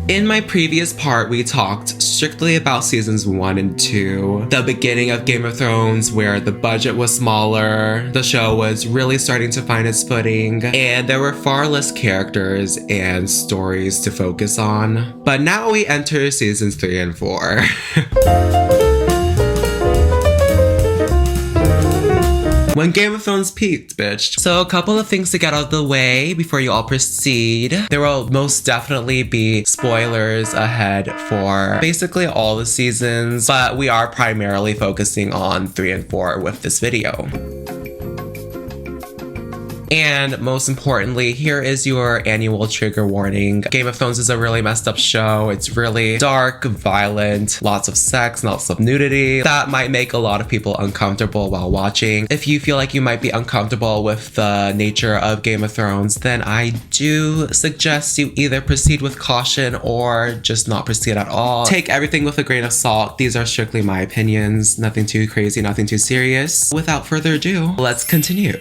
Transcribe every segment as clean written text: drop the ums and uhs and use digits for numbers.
In my previous part, we talked strictly about seasons 1 and 2, the beginning of Game of Thrones where the budget was smaller, the show was really starting to find its footing, and there were far less characters and stories to focus on. But now we enter seasons 3 and 4. When Game of Thrones peaked, bitch. So a couple of things to get out of the way before you all proceed. There will most definitely be spoilers ahead for basically all the seasons, but we are primarily focusing on 3 and 4 with this video. And most importantly, here is your annual trigger warning. Game of Thrones is a really messed up show. It's really dark, violent, lots of sex, lots of nudity. That might make a lot of people uncomfortable while watching. If you feel like you might be uncomfortable with the nature of Game of Thrones, then I do suggest you either proceed with caution or just not proceed at all. Take everything with a grain of salt. These are strictly my opinions. Nothing too crazy, nothing too serious. Without further ado, let's continue.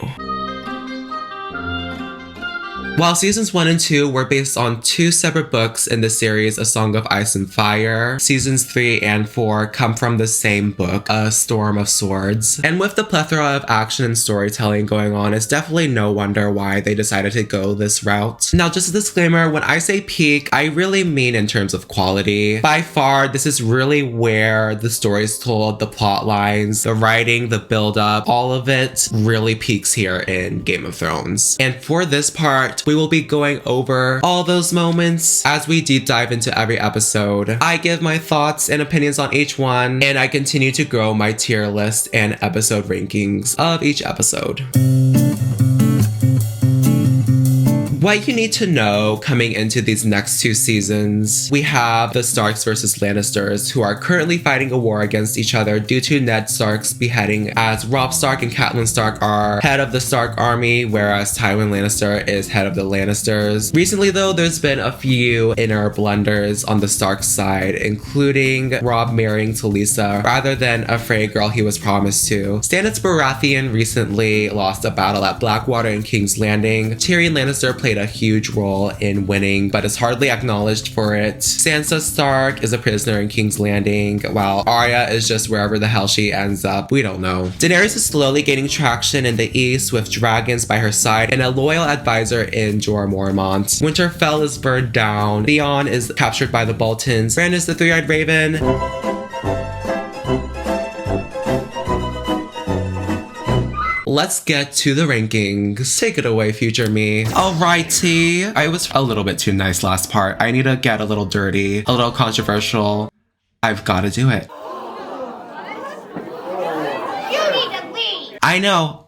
While seasons 1 and 2 were based on 2 separate books in the series A Song of Ice and Fire, seasons 3 and 4 come from the same book, A Storm of Swords. And with the plethora of action and storytelling going on, it's definitely no wonder why they decided to go this route. Now, just a disclaimer, when I say peak, I really mean in terms of quality. By far, this is really where the story's told, the plot lines, the writing, the build-up, all of it really peaks here in Game of Thrones. And for this part, we will be going over all those moments as we deep dive into every episode. I give my thoughts and opinions on each one, and I continue to grow my tier list and episode rankings of each episode. What you need to know coming into these next 2 seasons, we have the Starks versus Lannisters, who are currently fighting a war against each other due to Ned Stark's beheading, as Robb Stark and Catelyn Stark are head of the Stark army, whereas Tywin Lannister is head of the Lannisters. Recently though, there's been a few inner blunders on the Stark side, including Robb marrying Talisa rather than a Frey girl he was promised to. Stannis Baratheon recently lost a battle at Blackwater and King's Landing. Tyrion Lannister played a huge role in winning, but is hardly acknowledged for it. Sansa Stark is a prisoner in King's Landing, while Arya is just wherever the hell she ends up. We don't know. Daenerys is slowly gaining traction in the east with dragons by her side and a loyal advisor in Jorah Mormont. Winterfell is burned down. Theon is captured by the Boltons. Bran is the three-eyed raven. Let's get to the rankings. Take it away, future me. Alrighty. I was a little bit too nice last part. I need to get a little dirty, a little controversial. I've got to do it. You need to leave. I know.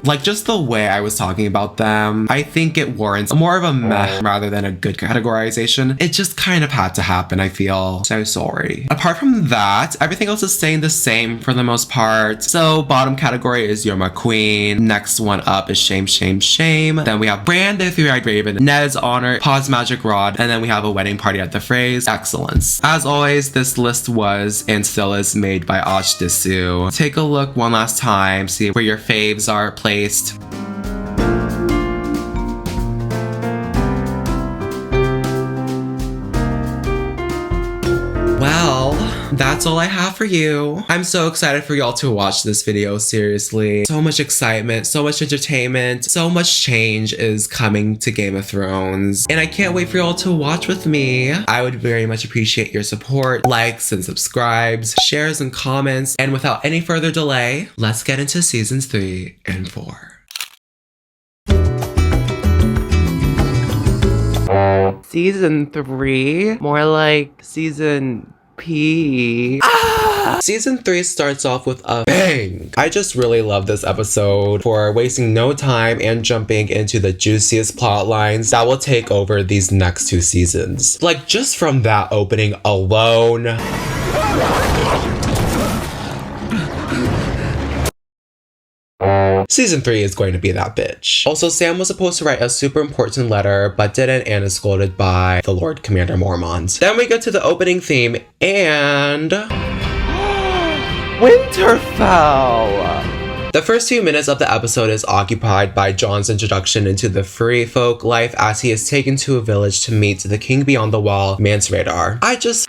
Like, just the way I was talking about them, I think it warrants more of a meh rather than a good categorization. It just kind of had to happen, I feel. So sorry. Apart from that, everything else is staying the same for the most part. So bottom category is You're My Queen. Next one up is Shame, Shame, Shame. Then we have Bran the Three-Eyed Raven, Ned's Honor, Pause Magic Rod, and then we have A Wedding Party at the Freys. Excellence. As always, this list was and still is made by Och Disu. Take a look one last time, see where your faves are placed. Well, that's all I have for you. I'm so excited for y'all to watch this video, seriously. So much excitement, so much entertainment, so much change is coming to Game of Thrones. And I can't wait for y'all to watch with me. I would very much appreciate your support, likes and subscribes, shares and comments. And without any further delay, let's get into seasons 3 and 4. Season 3? More like season P. Season 3 starts off with a bang! I just really love this episode for wasting no time and jumping into the juiciest plot lines that will take over these next 2 seasons. Like, just from that opening alone. Season 3 is going to be that bitch. Also, Sam was supposed to write a super important letter, but didn't and is scolded by the Lord Commander Mormont. Then we go to the opening theme, and Winterfell! The first few minutes of the episode is occupied by Jon's introduction into the free folk life as he is taken to a village to meet the king beyond the wall, Mance Rhaegar. I just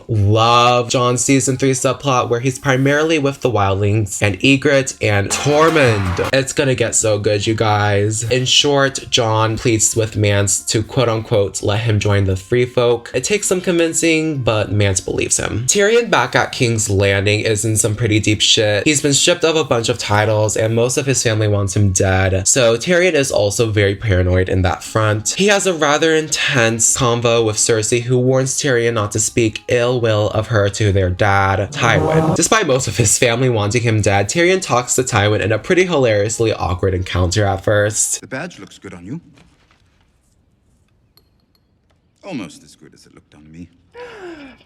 love Jon's season 3 subplot where he's primarily with the wildlings and Ygritte and Tormund. It's gonna get so good, you guys. In short, Jon pleads with Mance to quote-unquote let him join the free folk. It takes some convincing, but Mance believes him. Tyrion back at King's Landing is in some pretty deep shit. He's been stripped of a bunch of titles and most of his family wants him dead. So Tyrion is also very paranoid in that front. He has a rather intense convo with Cersei, who warns Tyrion not to speak ill will of her to their dad, Tywin. Despite most of his family wanting him dead, Tyrion talks to Tywin in a pretty hilariously awkward encounter at first. The badge looks good on you. Almost as good as it looked on me.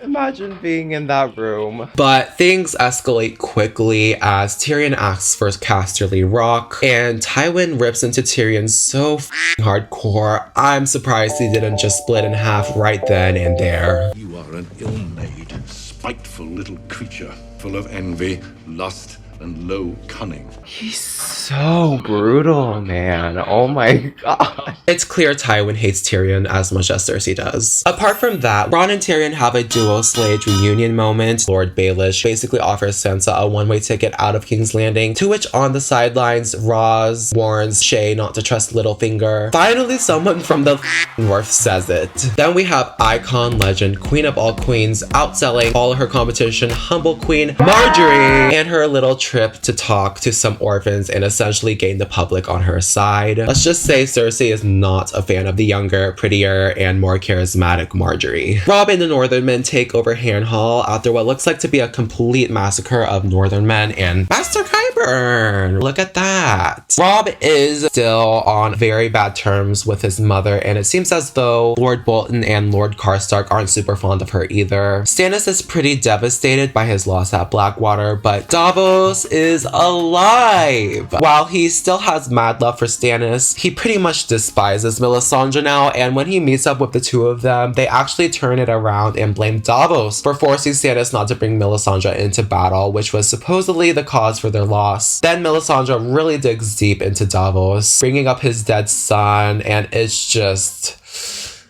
Imagine being in that room. But things escalate quickly as Tyrion asks for Casterly Rock, and Tywin rips into Tyrion so hardcore, I'm surprised he didn't just split in half right then and there. You are an ill-made, spiteful little creature, full of envy, lust, and low cunning. He's so brutal, man. Oh my god. It's clear Tywin hates Tyrion as much as Cersei does. Apart from that, Bronn and Tyrion have a duo Slade reunion moment. Lord Baelish basically offers Sansa a one-way ticket out of King's Landing, to which on the sidelines, Roz warns Shae not to trust Littlefinger. Finally, someone from the North says it. Then we have icon, legend, queen of all queens, outselling all her competition, humble queen Marjorie, and her little trip to talk to some orphans and essentially gain the public on her side. Let's just say Cersei is not a fan of the younger, prettier, and more charismatic Marjorie. Robb and the Northern Men take over Harrenhal after what looks like to be a complete massacre of Northern men and Master Qyburn. Look at that. Robb is still on very bad terms with his mother, and it seems as though Lord Bolton and Lord Karstark aren't super fond of her either. Stannis is pretty devastated by his loss at Blackwater, but Davos is alive. While he still has mad love for Stannis, he pretty much despises Melisandre now, and when he meets up with the two of them, they actually turn it around and blame Davos for forcing Stannis not to bring Melisandre into battle, which was supposedly the cause for their loss. Then Melisandre really digs deep into Davos, bringing up his dead son, and it's just...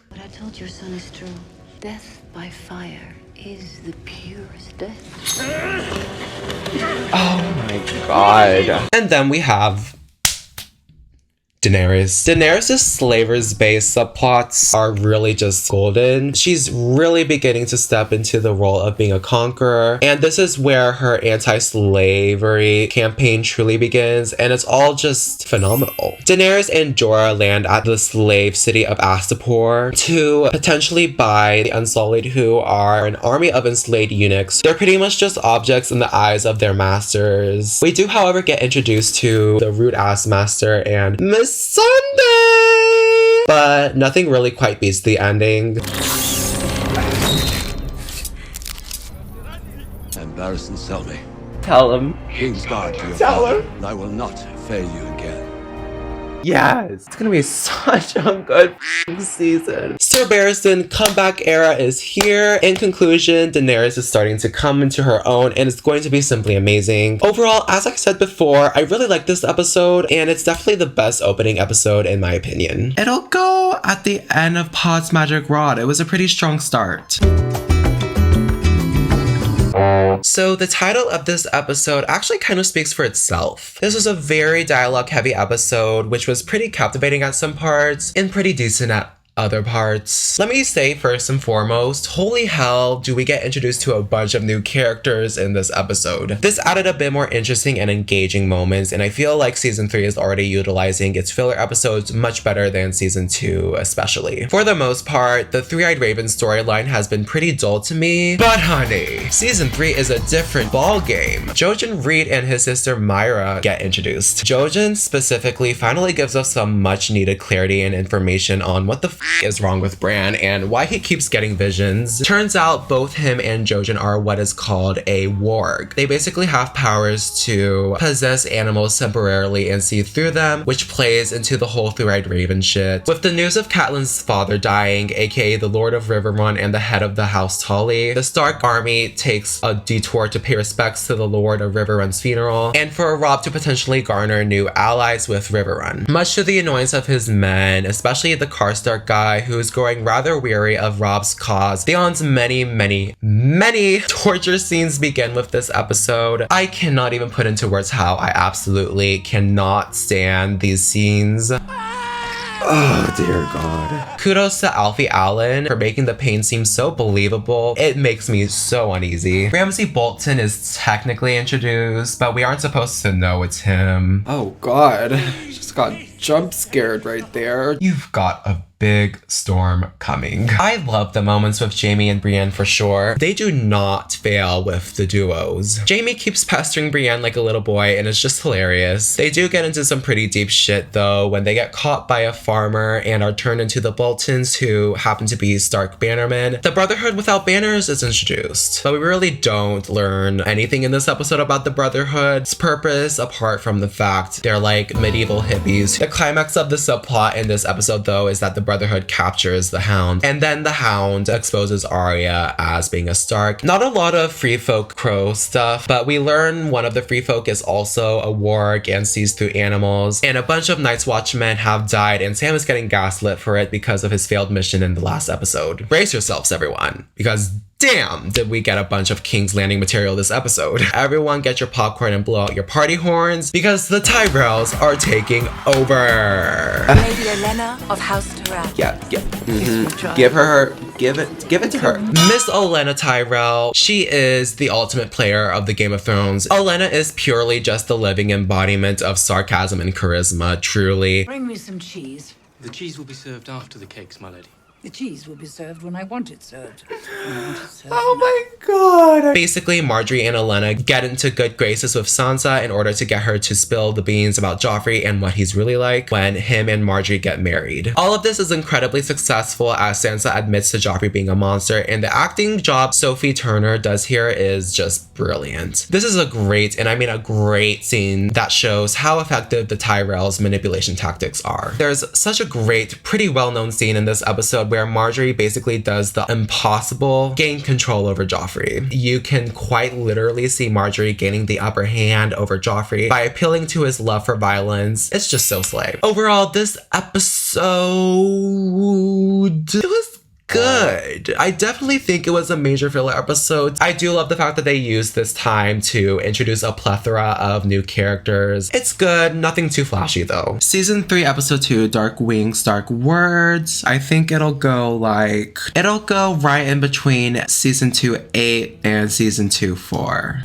What I told your son is true. Death by fire is the purest death. Oh my god. And then we have Daenerys. Daenerys' Slavers Bay subplots are really just golden. She's really beginning to step into the role of being a conqueror, and this is where her anti-slavery campaign truly begins, and it's all just phenomenal. Daenerys and Jorah land at the slave city of Astapor to potentially buy the Unsullied, who are an army of enslaved eunuchs. They're pretty much just objects in the eyes of their masters. We do, however, get introduced to the rude-ass master and Miss Sunday, but nothing really quite beats the ending. Barristan Selmy, Tell him. King's guard to your Tell father, him. and I will not fail you again. Yes. It's gonna be such a good season. Sir Barristan comeback era is here. In conclusion, Daenerys is starting to come into her own, and it's going to be simply amazing. Overall, as I said before, I really like this episode, and it's definitely the best opening episode in my opinion. It'll go at the end of Pod's Magic Rod. It was a pretty strong start. So the title of this episode actually kind of speaks for itself. This was a very dialogue heavy episode, which was pretty captivating at some parts and pretty decent at other parts. Let me say first and foremost, holy hell do we get introduced to a bunch of new characters in this episode. This added a bit more interesting and engaging moments, and I feel like season 3 is already utilizing its filler episodes much better than season 2 especially. For the most part, the Three-Eyed Raven storyline has been pretty dull to me, but honey, season 3 is a different ball game. Jojen Reed and his sister Myra get introduced. Jojen specifically finally gives us some much needed clarity and information on what the is wrong with Bran and why he keeps getting visions. Turns out both him and Jojen are what is called a warg. They basically have powers to possess animals temporarily and see through them, which plays into the whole three-eyed raven shit. With the news of Catelyn's father dying, aka the Lord of Riverrun and the head of the House Tully, the Stark army takes a detour to pay respects to the Lord of Riverrun's funeral and for Robb to potentially garner new allies with Riverrun. Much to the annoyance of his men, especially the Karstark guy who is growing rather weary of Robb's cause. Theon's many torture scenes begin with this episode. I cannot even put into words how I absolutely cannot stand these scenes. Oh dear God. Kudos to Alfie Allen for making the pain seem so believable. It makes me so uneasy. Ramsay Bolton is technically introduced, but we aren't supposed to know it's him. Oh God. Just got jump scared right there. You've got a big storm coming. I love the moments with Jaime and Brienne for sure. They do not fail with the duos. Jaime keeps pestering Brienne like a little boy and it's just hilarious. They do get into some pretty deep shit though when they get caught by a farmer and are turned into the Boltons who happen to be Stark bannermen. The Brotherhood without banners is introduced, but we really don't learn anything in this episode about the Brotherhood's purpose apart from the fact they're like medieval hippies. The climax of the subplot in this episode though is that the Brotherhood captures the Hound, and then the Hound exposes Arya as being a Stark. Not a lot of Free Folk Crow stuff, but we learn one of the Free Folk is also a warg and sees through animals, and a bunch of Night's Watchmen have died, and Sam is getting gaslit for it because of his failed mission in the last episode. Brace yourselves, everyone, because damn, did we get a bunch of King's Landing material this episode. Everyone get your popcorn and blow out your party horns because the Tyrells are taking over. Lady Olenna of House Tyrell. Yeah. Give it to her. Miss Olenna Tyrell, she is the ultimate player of the Game of Thrones. Olenna is purely just the living embodiment of sarcasm and charisma, truly. Bring me some cheese. The cheese will be served after the cakes, my lady. The cheese will be served when I want it served. Oh my God. Basically, Marjorie and Olenna get into good graces with Sansa in order to get her to spill the beans about Joffrey and what he's really like when him and Marjorie get married. All of this is incredibly successful as Sansa admits to Joffrey being a monster, and the acting job Sophie Turner does here is just brilliant. This is a great, and I mean a great scene that shows how effective the Tyrells' manipulation tactics are. There's such a great, pretty well-known scene in this episode where Marjorie basically does the impossible, gain control over Joffrey. You can quite literally see Marjorie gaining the upper hand over Joffrey by appealing to his love for violence. It's just so slay. Overall, this episode, it was good. I definitely think it was a major filler episode. I do love the fact that they used this time to introduce a plethora of new characters. It's good, nothing too flashy though. Season 3, episode 2, Dark Wings, Dark Words. I think it'll go right in between season 2, 8 and season 2, 4.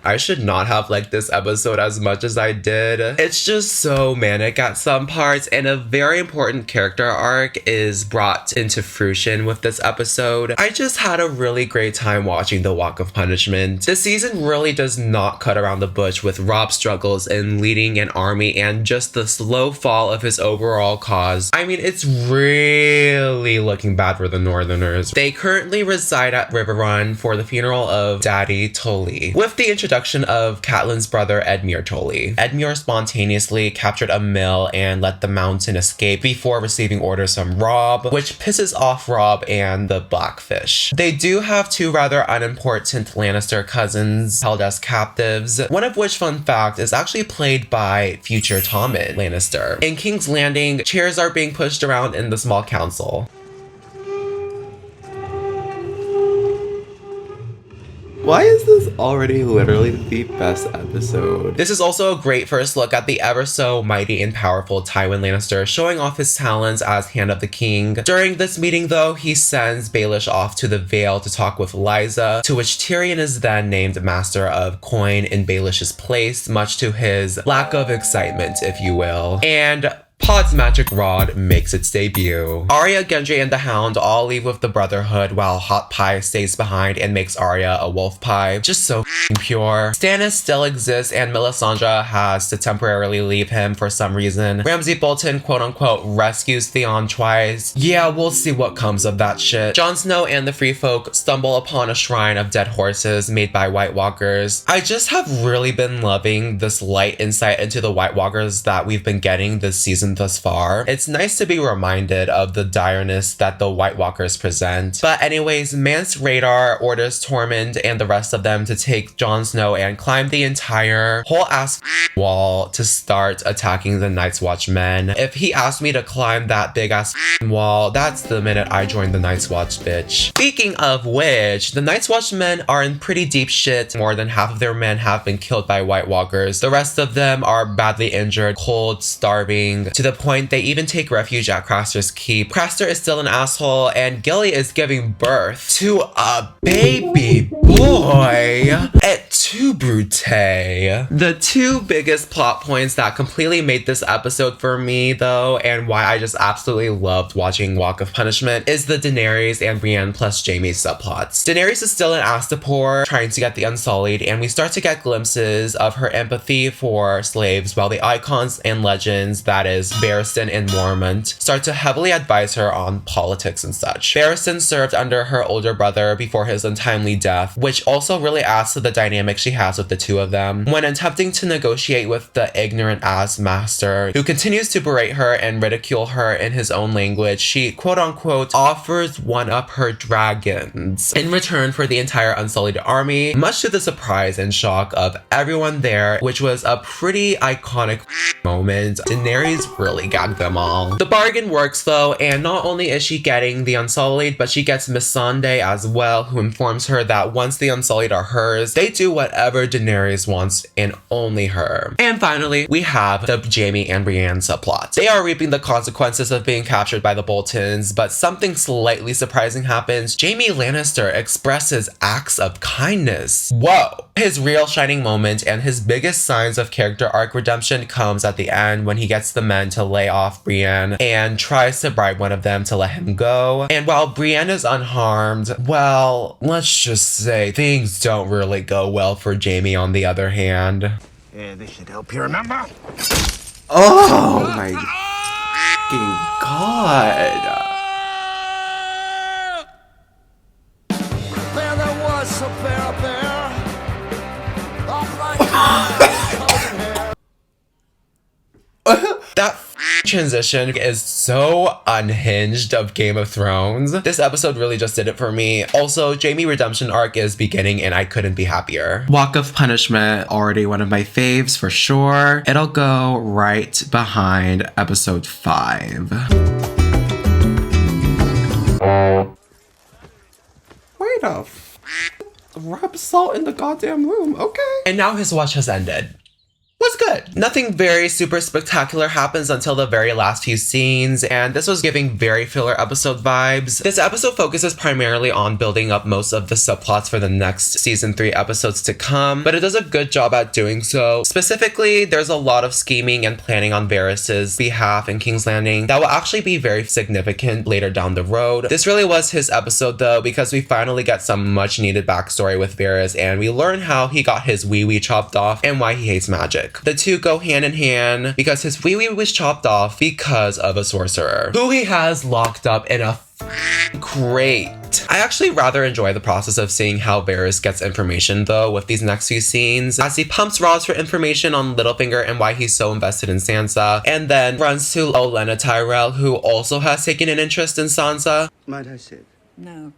I should not have liked this episode as much as I did. It's just so manic at some parts, and a very important character arc is brought into fruition with this episode. I just had a really great time watching The Walk of Punishment. The season really does not cut around the bush with Robb's struggles in leading an army and just the slow fall of his overall cause. I mean, it's really looking bad for the Northerners. They currently reside at Riverrun for the funeral of Daddy Tully, with the introduction of Catelyn's brother Edmure Tully. Edmure spontaneously captured a mill and let the mountain escape before receiving orders from Robb, which pisses off Robb and the Blackfish. They do have two rather unimportant Lannister cousins held as captives, one of which, fun fact, is actually played by future Tommen Lannister. In King's Landing, chairs are being pushed around in the small council. Why is this already literally the best episode? This is also a great first look at the ever so mighty and powerful Tywin Lannister showing off his talents as Hand of the King. During this meeting though, he sends Baelish off to the Vale to talk with Lysa, to which Tyrion is then named Master of Coin in Baelish's place, much to his lack of excitement, if you will. And Pod's magic rod makes its debut. Arya, Gendry, and the Hound all leave with the Brotherhood while Hot Pie stays behind and makes Arya a wolf pie. Just so pure. Stannis still exists and Melisandre has to temporarily leave him for some reason. Ramsay Bolton quote-unquote rescues Theon twice. Yeah, we'll see what comes of that shit. Jon Snow and the Free Folk stumble upon a shrine of dead horses made by White Walkers. I just have really been loving this light insight into the White Walkers that we've been getting this season thus far. It's nice to be reminded of the direness that the White Walkers present. But anyways, Mance Rayder orders Tormund and the rest of them to take Jon Snow and climb the entire whole ass wall to start attacking the Night's Watchmen. If he asked me to climb that big ass wall, that's the minute I joined the Night's Watch, bitch. Speaking of which, the Night's Watchmen are in pretty deep shit. More than half of their men have been killed by White Walkers. The rest of them are badly injured, cold, starving, to the point they even take refuge at Craster's Keep. Craster is still an asshole, and Gilly is giving birth to a baby boy at too brute. The two biggest plot points that completely made this episode for me though, and why I just absolutely loved watching Walk of Punishment, is the Daenerys and Brienne plus Jaime subplots. Daenerys is still an Astapor trying to get the Unsullied, and we start to get glimpses of her empathy for slaves, while the icons and legends, that is Barristan and Mormont, start to heavily advise her on politics and such. Barristan served under her older brother before his untimely death, which also really adds to the dynamic she has with the two of them. When attempting to negotiate with the ignorant ass master, who continues to berate her and ridicule her in his own language, she quote-unquote offers one up her dragons in return for the entire Unsullied army, much to the surprise and shock of everyone there, which was a pretty iconic moment. Daenerys really gagged them all. The bargain works though, and not only is she getting the Unsullied, but she gets Missandei as well, who informs her that once the Unsullied are hers, they do whatever Daenerys wants and only her. And finally, we have the Jaime and Brienne subplot. They are reaping the consequences of being captured by the Boltons, but something slightly surprising happens. Jaime Lannister expresses acts of kindness. Whoa! His real shining moment and his biggest signs of character arc redemption comes at the end when he gets the men to lay off Brienne and tries to bribe one of them to let him go. And while Brienne is unharmed, well, let's just say things don't really go well for Jaime on the other hand. Yeah, this should help you remember. Oh my fucking god. There was a bear up there. That transition is so unhinged of Game of Thrones. This episode really just did it for me. Also, Jaime redemption arc is beginning and I couldn't be happier. Walk of Punishment, already one of my faves for sure. It'll go right behind episode 5. Wait a rub salt in the goddamn room, okay? And now his watch has ended. Was good. Nothing very super spectacular happens until the very last few scenes, and this was giving very filler episode vibes. This episode focuses primarily on building up most of the subplots for the next season 3 episodes to come, but it does a good job at doing so. Specifically, there's a lot of scheming and planning on Varys' behalf in King's Landing that will actually be very significant later down the road. This really was his episode though, because we finally get some much needed backstory with Varys, and we learn how he got his wee-wee chopped off and why he hates magic. The two go hand in hand because his wee-wee was chopped off because of a sorcerer who he has locked up in a crate. I actually rather enjoy the process of seeing how Varys gets information though with these next few scenes, as he pumps Roz for information on Littlefinger and why he's so invested in Sansa, and then runs to Olenna Tyrell, who also has taken an interest in Sansa. Might I sit? No.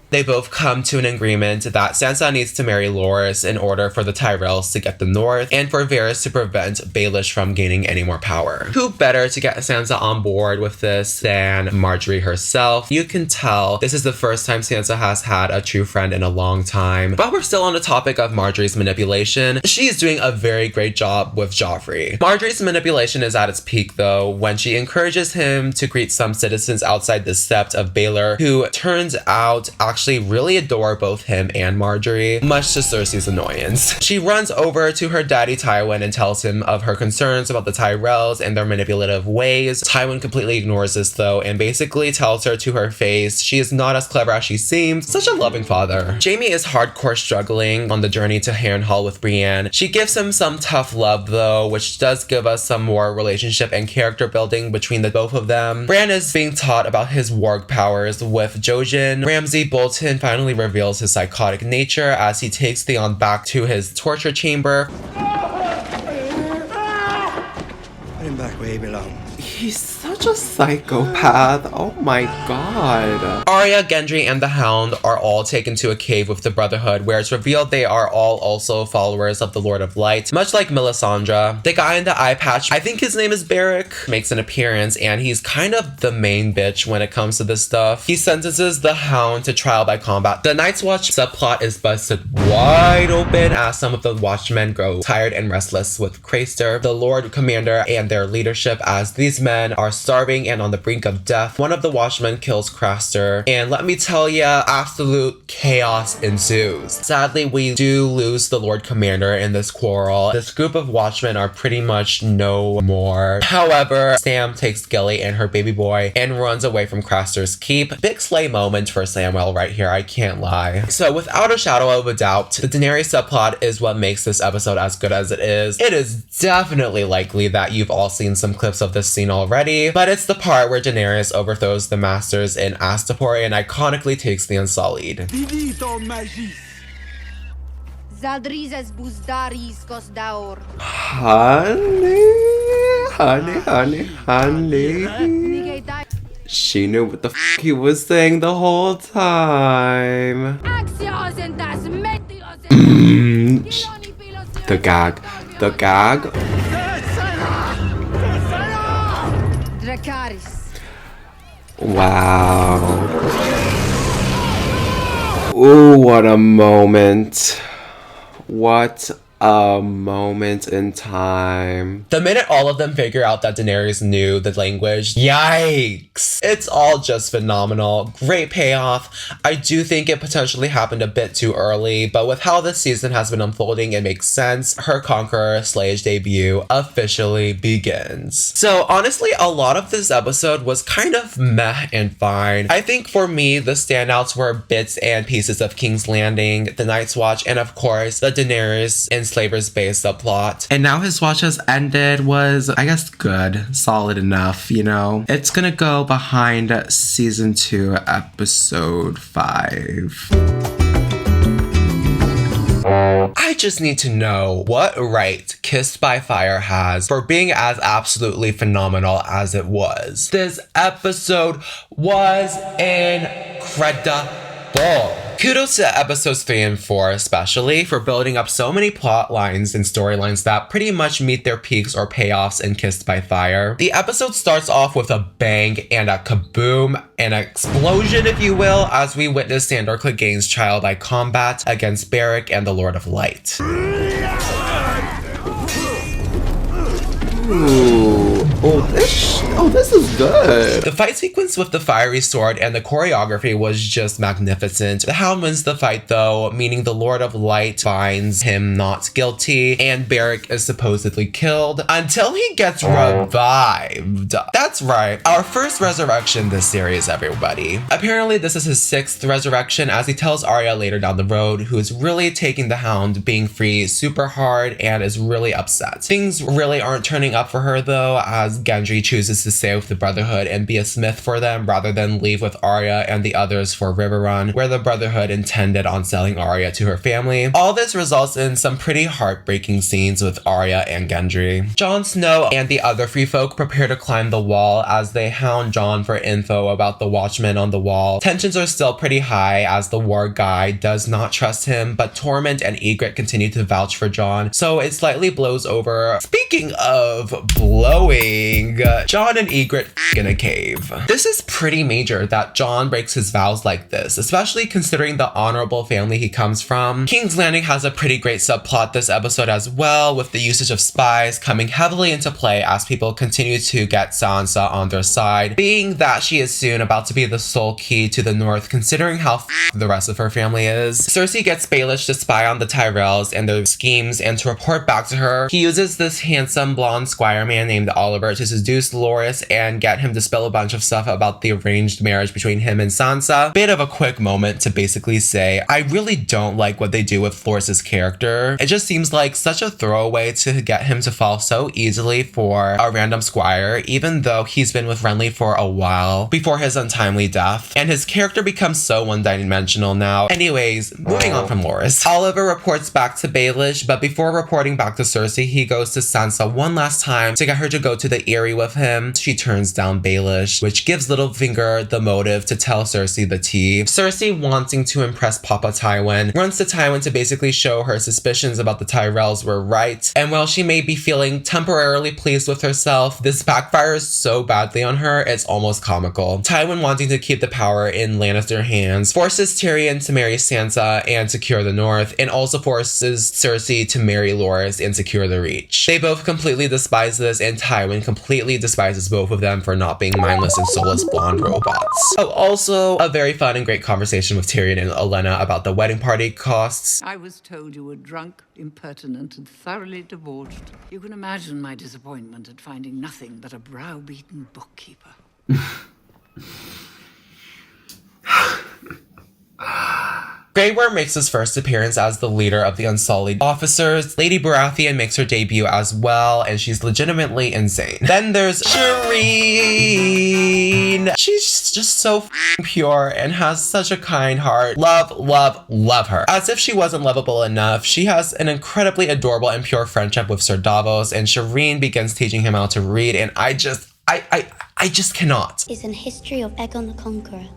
They both come to an agreement that Sansa needs to marry Loras in order for the Tyrells to get the North and for Varys to prevent Baelish from gaining any more power. Who better to get Sansa on board with this than Marjorie herself? You can tell this is the first time Sansa has had a true friend in a long time. But we're still on the topic of Marjorie's manipulation. She's doing a very great job with Joffrey. Marjorie's manipulation is at its peak though when she encourages him to greet some citizens outside the Sept of Baelor, who turns out actually actually really adore both him and Marjorie, much to Cersei's annoyance. She runs over to her daddy Tywin and tells him of her concerns about the Tyrells and their manipulative ways. Tywin completely ignores this though and basically tells her to her face she is not as clever as she seems. Such a loving father. Jaime is hardcore struggling on the journey to Harrenhal with Brienne. She gives him some tough love though, which does give us some more relationship and character building between the both of them. Bran is being taught about his warg powers with Jojen. Ramsay Bolton finally reveals his psychotic nature as he takes Theon back to his torture chamber. Put him back where he belongs. He's such a psychopath. Oh my god. Arya, Gendry, and the Hound are all taken to a cave with the Brotherhood, where it's revealed they are all also followers of the Lord of Light, much like Melisandre. The guy in the eye patch, I think his name is Beric, makes an appearance, and he's kind of the main bitch when it comes to this stuff. He sentences the Hound to trial by combat. The Night's Watch subplot is busted wide open as some of the Watchmen grow tired and restless with Craster, the Lord Commander, and their leadership, as these men are starving and on the brink of death. One of the Watchmen kills Craster, and let me tell ya, absolute chaos ensues. Sadly, we do lose the Lord Commander in this quarrel. This group of Watchmen are pretty much no more. However, Sam takes Gilly and her baby boy and runs away from Craster's keep. Big slay moment for Samwell right here, I can't lie. So without a shadow of a doubt, the Daenerys subplot is what makes this episode as good as it is. It is definitely likely that you've all seen some clips of this scene already, but it's the part where Daenerys overthrows the Masters in Astapor and iconically takes the Unsullied. Honey. She knew what the f he was saying the whole time. The gag. The gag. Wow. Ooh, what a moment. What a moment in time. The minute all of them figure out that Daenerys knew the language, yikes! It's all just phenomenal. Great payoff. I do think it potentially happened a bit too early, but with how this season has been unfolding, it makes sense. Her Conqueror Slayage debut officially begins. So honestly, a lot of this episode was kind of meh and fine. I think for me, the standouts were bits and pieces of King's Landing, the Night's Watch, and of course, the Daenerys and Slaver's Bay subplot. And now his watch has ended was, I guess, good. Solid enough, you know? It's gonna go behind season 2, episode 5. I just need to know what right Kissed by Fire has for being as absolutely phenomenal as it was. This episode was incredible. Kudos to episodes 3 and 4 especially for building up so many plot lines and storylines that pretty much meet their peaks or payoffs in Kissed by Fire. The episode starts off with a bang and a kaboom, an explosion if you will, as we witness Sandor Clegane's childlike combat against Beric and the Lord of Light. Ooh. This is good. The fight sequence with the fiery sword and the choreography was just magnificent. The Hound wins the fight though, meaning the Lord of Light finds him not guilty, and Beric is supposedly killed until he gets revived. That's right, our first resurrection this series, everybody. Apparently this is his 6th resurrection, as he tells Arya later down the road, who is really taking the Hound being free super hard and is really upset. Things really aren't turning up for her though, as Gendry chooses to stay with the Brotherhood and be a smith for them rather than leave with Arya and the others for Riverrun, where the Brotherhood intended on selling Arya to her family. All this results in some pretty heartbreaking scenes with Arya and Gendry. Jon Snow and the other free folk prepare to climb the wall as they hound Jon for info about the Watchmen on the wall. Tensions are still pretty high as the war guy does not trust him, but Tormund and Ygritte continue to vouch for Jon, so it slightly blows over. Speaking of blowing, Jon an egret in a cave. This is pretty major that Jon breaks his vows like this, especially considering the honorable family he comes from. King's Landing has a pretty great subplot this episode as well, with the usage of spies coming heavily into play as people continue to get Sansa on their side, being that she is soon about to be the sole key to the north considering how the rest of her family is. Cersei gets Baelish to spy on the Tyrells and their schemes and to report back to her. He uses this handsome blonde squire man named Oliver to seduce Loras and get him to spill a bunch of stuff about the arranged marriage between him and Sansa. Bit of a quick moment to basically say, I really don't like what they do with Loras' character. It just seems like such a throwaway to get him to fall so easily for a random squire, even though he's been with Renly for a while before his untimely death, and his character becomes so one-dimensional now. Anyways, moving on from Loras. Oliver reports back to Baelish, but before reporting back to Cersei, he goes to Sansa one last time to get her to go to the Eyrie with him. She turns down Baelish, which gives Littlefinger the motive to tell Cersei the tea. Cersei, wanting to impress Papa Tywin, runs to Tywin to basically show her suspicions about the Tyrells were right, and while she may be feeling temporarily pleased with herself, this backfires so badly on her, it's almost comical. Tywin, wanting to keep the power in Lannister hands, forces Tyrion to marry Sansa and secure the North, and also forces Cersei to marry Loras and secure the Reach. They both completely despise this, and Tywin completely despises both of them for not being mindless and soulless blonde robots. Oh, also a very fun and great conversation with Tyrion and Olenna about the wedding party costs. I was told you were drunk, impertinent, and thoroughly debauched. You can imagine my disappointment at finding nothing but a browbeaten bookkeeper. Grey Worm makes his first appearance as the leader of the Unsullied officers. Lady Baratheon makes her debut as well, and she's legitimately insane. Then there's Shireen. She's just so pure and has such a kind heart. Love, love, love her. As if she wasn't lovable enough, she has an incredibly adorable and pure friendship with Sir Davos, and Shireen begins teaching him how to read, and I just cannot. Is an history of Aegon the Conqueror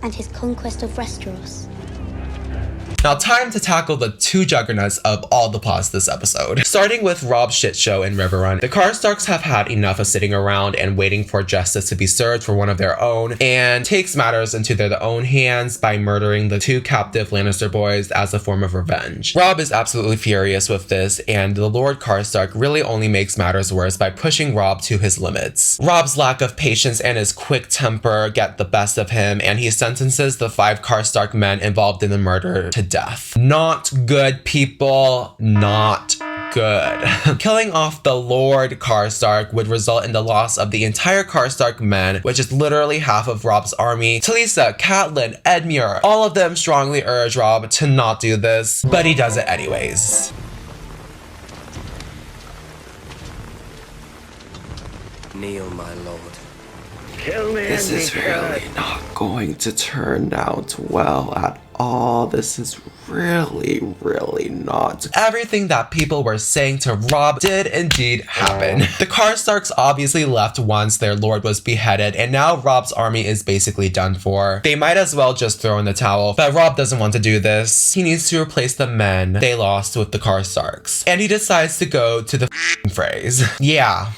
and his conquest of Westeros. Now, time to tackle the two juggernauts of all the plots this episode. Starting with Robb's shit show in Riverrun, the Karstarks have had enough of sitting around and waiting for justice to be served for one of their own, and takes matters into their own hands by murdering the two captive Lannister boys as a form of revenge. Robb is absolutely furious with this, and the Lord Karstark really only makes matters worse by pushing Robb to his limits. Robb's lack of patience and his quick temper get the best of him, and he sentences the 5 Karstark men involved in the murder to death. Not good, people. Not good. Killing off the Lord Karstark would result in the loss of the entire Karstark men, which is literally half of Robb's army. Talisa, Catelyn, Edmure, all of them strongly urge Robb to not do this, but he does it anyways. Kneel, my lord. This is really not going to turn out well at all. This is really not. Everything that people were saying to Robb did indeed happen. The Karstarks obviously left once their lord was beheaded, and now Robb's army is basically done for. They might as well just throw in the towel, but Robb doesn't want to do this. He needs to replace the men they lost with the Karstarks, and he decides to go to the phrase. Yeah.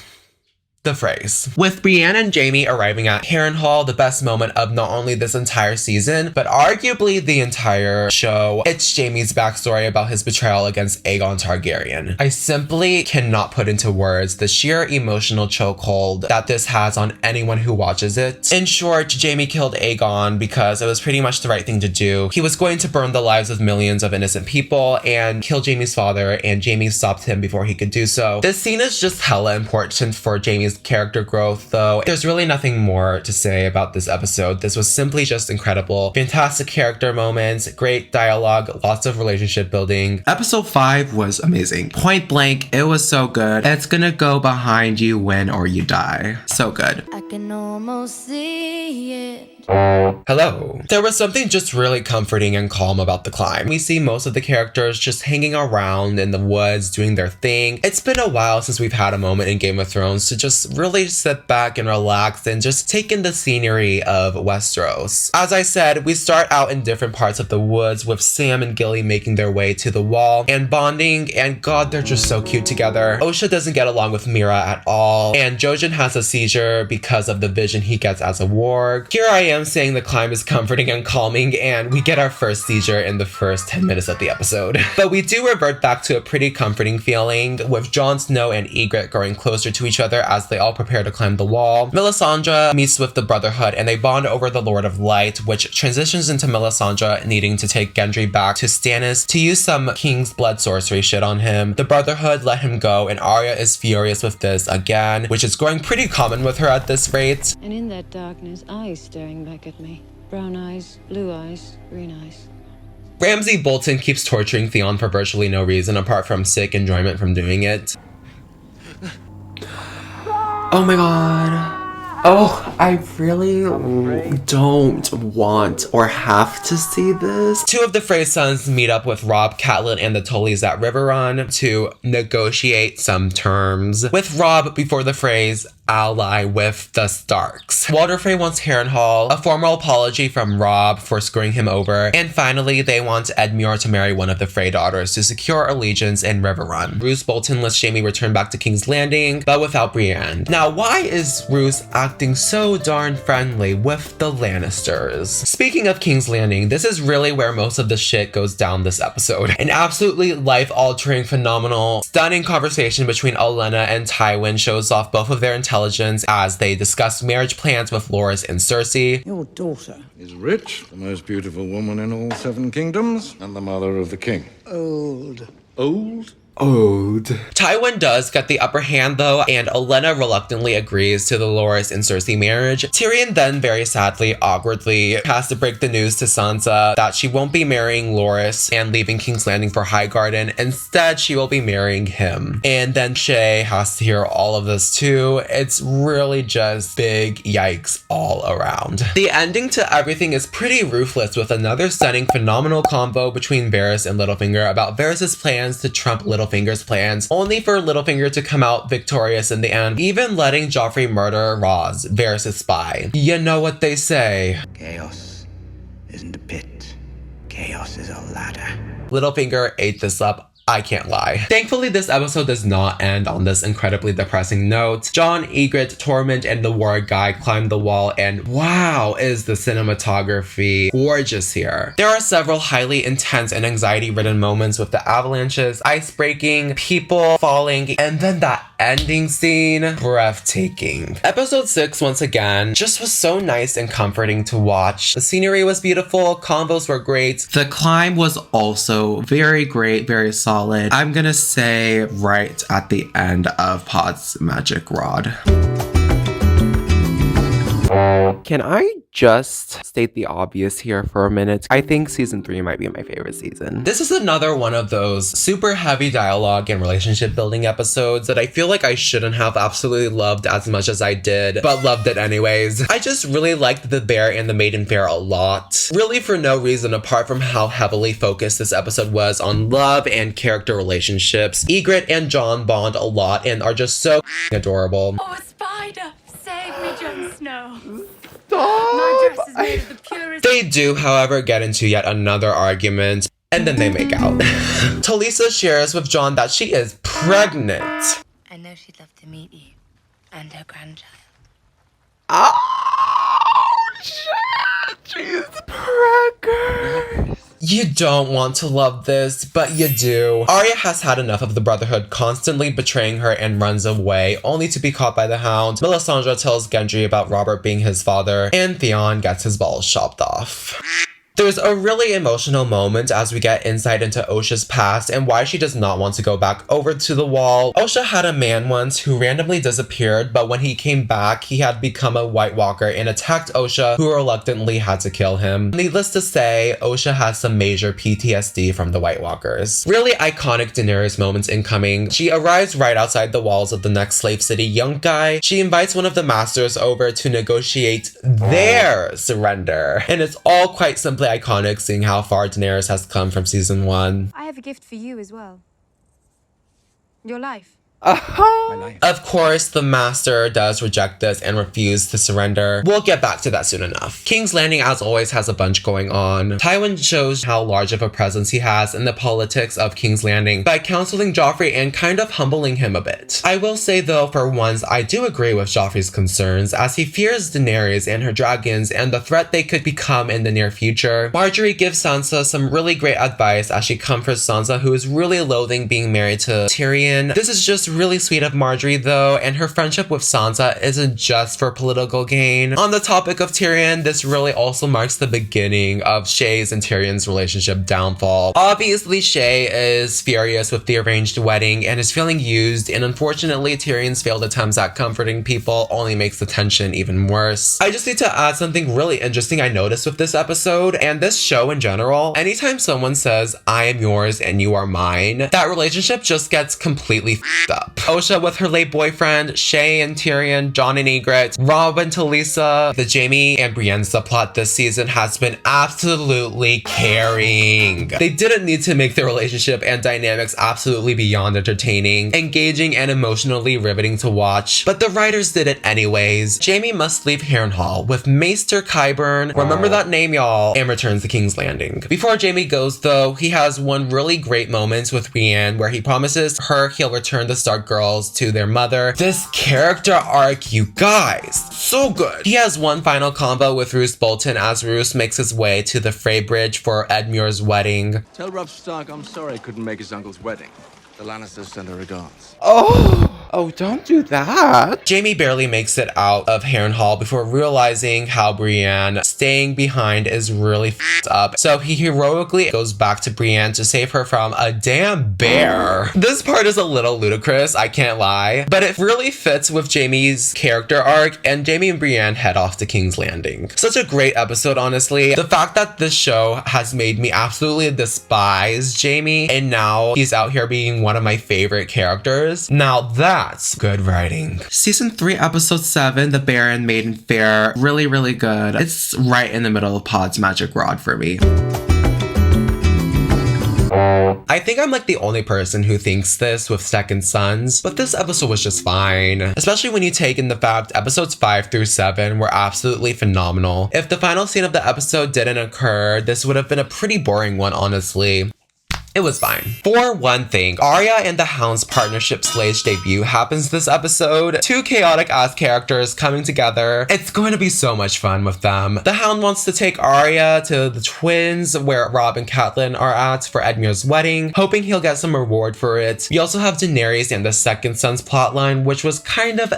The phrase. With Brienne and Jaime arriving at Harrenhal, the best moment of not only this entire season, but arguably the entire show, it's Jaime's backstory about his betrayal against Aegon Targaryen. I simply cannot put into words the sheer emotional chokehold that this has on anyone who watches it. In short, Jaime killed Aegon because it was pretty much the right thing to do. He was going to burn the lives of millions of innocent people and kill Jaime's father, and Jaime stopped him before he could do so. This scene is just hella important for Jaime's character growth, though there's really nothing more to say about this episode. This was simply just incredible. Fantastic character moments, great dialogue, lots of relationship building. Episode 5 was amazing. Point blank, it was so good. It's gonna go behind you, win or you die. So good. I can almost see it. Hello. There was something just really comforting and calm about The Climb. We see most of the characters just hanging around in the woods doing their thing. It's been a while since we've had a moment in Game of Thrones to just really sit back and relax and just take in the scenery of Westeros. As I said, we start out in different parts of the woods with Sam and Gilly making their way to the wall and bonding, and God, they're just so cute together. Osha doesn't get along with Mira at all, and Jojen has a seizure because of the vision he gets as a warg. Here I am saying The Climb is comforting and calming, and we get our first seizure in the first 10 minutes of the episode. But we do revert back to a pretty comforting feeling, with Jon Snow and Ygritte growing closer to each other as they all prepare to climb the wall. Melisandre meets with the Brotherhood, and they bond over the Lord of Light, which transitions into Melisandre needing to take Gendry back to Stannis to use some King's Blood sorcery shit on him. The Brotherhood let him go, and Arya is furious with this again, which is growing pretty common with her at this rate. And in that darkness, eyes staring back at me. Brown eyes, blue eyes, green eyes. Ramsay Bolton keeps torturing Theon for virtually no reason apart from sick enjoyment from doing it. Oh my god. Oh, I really don't want or have to see this. Two of the Frey sons meet up with Robb, Catelyn, and the Tullys at Riverrun to negotiate some terms, with Robb before the Freys ally with the Starks. Walder Frey wants Harrenhal, a formal apology from Robb for screwing him over, and finally they want Edmure to marry one of the Frey daughters to secure allegiance in Riverrun. Roose Bolton lets Jaime return back to King's Landing, but without Brienne. Now, why is Roose acting so darn friendly with the Lannisters? Speaking of King's Landing, this is really where most of the shit goes down this episode. An absolutely life-altering, phenomenal, stunning conversation between Olenna and Tywin shows off both of their intelligence as they discuss marriage plans with Loras and Cersei. Your daughter is rich, the most beautiful woman in all 7 kingdoms, and the mother of the king. Old. Old? Old. Tywin does get the upper hand though, and Olenna reluctantly agrees to the Loras and Cersei marriage. Tyrion then very sadly, awkwardly, has to break the news to Sansa that she won't be marrying Loras and leaving King's Landing for Highgarden. Instead, she will be marrying him. And then Shae has to hear all of this too. It's really just big yikes all around. The ending to everything is pretty ruthless, with another stunning, phenomenal combo between Varys and Littlefinger about Varys' plans to trump Littlefinger's plans, only for Littlefinger to come out victorious in the end, even letting Joffrey murder Ros, Varys' spy. You know what they say. Chaos isn't a pit. Chaos is a ladder. Littlefinger ate this up. I can't lie. Thankfully, this episode does not end on this incredibly depressing note. Jon, Ygritte, Tormund, and the Warg guy climb the wall, and wow, is the cinematography gorgeous here. There are several highly intense and anxiety-ridden moments with the avalanches, ice-breaking, people falling, and then that ending scene, breathtaking. Episode 6, once again, just was so nice and comforting to watch. The scenery was beautiful, combos were great. The climb was also very great, very solid. I'm gonna say right at the end of Pod's magic rod. Can I just state the obvious here for a minute? I think season 3 might be my favorite season. This is another one of those super heavy dialogue and relationship building episodes that I feel like I shouldn't have absolutely loved as much as I did, but loved it anyways. I just really liked the Bear and the Maiden fair a lot. Really for no reason apart from how heavily focused this episode was on love and character relationships. Ygritte and Jon bond a lot and are just so adorable. Oh, a spider! Save me, Jon Snow. Stop! My dress is made of the purest. They do, however, get into yet another argument, and then they make out. Talisa shares with Jon that she is pregnant. I know she'd love to meet you and her grandchild. Oh, shit! She's pregnant. You don't want to love this, but you do. Arya has had enough of the Brotherhood constantly betraying her and runs away, only to be caught by the Hound. Melisandre tells Gendry about Robert being his father, and Theon gets his balls chopped off. There's a really emotional moment as we get insight into Osha's past and why she does not want to go back over to the wall. Osha had a man once who randomly disappeared, but when he came back, he had become a White Walker and attacked Osha, who reluctantly had to kill him. Needless to say, Osha has some major PTSD from the White Walkers. Really iconic Daenerys moments incoming. She arrives right outside the walls of the next slave city, Yunkai. She invites one of the masters over to negotiate their surrender. And it's all quite simply iconic seeing how far Daenerys has come from season 1. I have a gift for you as well. Your life. Of course, the master does reject this and refuse to surrender. We'll get back to that soon enough. King's Landing, as always, has a bunch going on. Tywin shows how large of a presence he has in the politics of King's Landing by counseling Joffrey and kind of humbling him a bit. I will say though, for once, I do agree with Joffrey's concerns as he fears Daenerys and her dragons and the threat they could become in the near future. Marjorie gives Sansa some really great advice as she comforts Sansa, who is really loathing being married to Tyrion. This is just really sweet of Marjorie though, and her friendship with Sansa isn't just for political gain. On the topic of Tyrion, this really also marks the beginning of Shae's and Tyrion's relationship downfall. Obviously, Shae is furious with the arranged wedding and is feeling used, and unfortunately, Tyrion's failed attempts at comforting people only makes the tension even worse. I just need to add something really interesting I noticed with this episode, and this show in general. Anytime someone says, I am yours and you are mine, that relationship just gets completely f***ed up. Osha with her late boyfriend, Shae and Tyrion, Jon and Ygritte, Robb and Talisa. The Jaime and Brienne subplot this season has been absolutely carrying. They didn't need to make the relationship and dynamics absolutely beyond entertaining, engaging, and emotionally riveting to watch, but the writers did it anyways. Jaime must leave Harrenhal with Maester Qyburn, remember that name y'all, and returns to King's Landing. Before Jaime goes though, he has one really great moment with Brienne where he promises her he'll return the Stark girls to their mother. This character arc, you guys, so good. He has one final combo with Roose Bolton as Roose makes his way to the Frey Bridge for Edmure's wedding. Tell Robb Stark I'm sorry I couldn't make his uncle's wedding. The Lannisters send their regards. Oh, don't do that. Jaime barely makes it out of Harrenhal before realizing how Brienne staying behind is really f***ed up. So he heroically goes back to Brienne to save her from a damn bear. This part is a little ludicrous, I can't lie, but it really fits with Jaime's character arc, and Jaime and Brienne head off to King's Landing. Such a great episode, honestly. The fact that this show has made me absolutely despise Jaime, and now he's out here being one of my favorite characters. Now that's good writing. Season 3, episode 7, The Bear and Maiden Fair. Really, really good. It's right in the middle of Pod's magic rod for me. I think I'm like the only person who thinks this with Second Sons, but this episode was just fine. Especially when you take in the fact episodes 5 through 7 were absolutely phenomenal. If the final scene of the episode didn't occur, this would have been a pretty boring one, honestly. It was fine. For one thing, Arya and the Hound's partnership / debut happens this episode. Two chaotic ass characters coming together. It's going to be so much fun with them. The Hound wants to take Arya to the twins where Robb and Catelyn are at for Edmure's wedding, hoping he'll get some reward for it. We also have Daenerys and the Second Sons plotline, which was kind of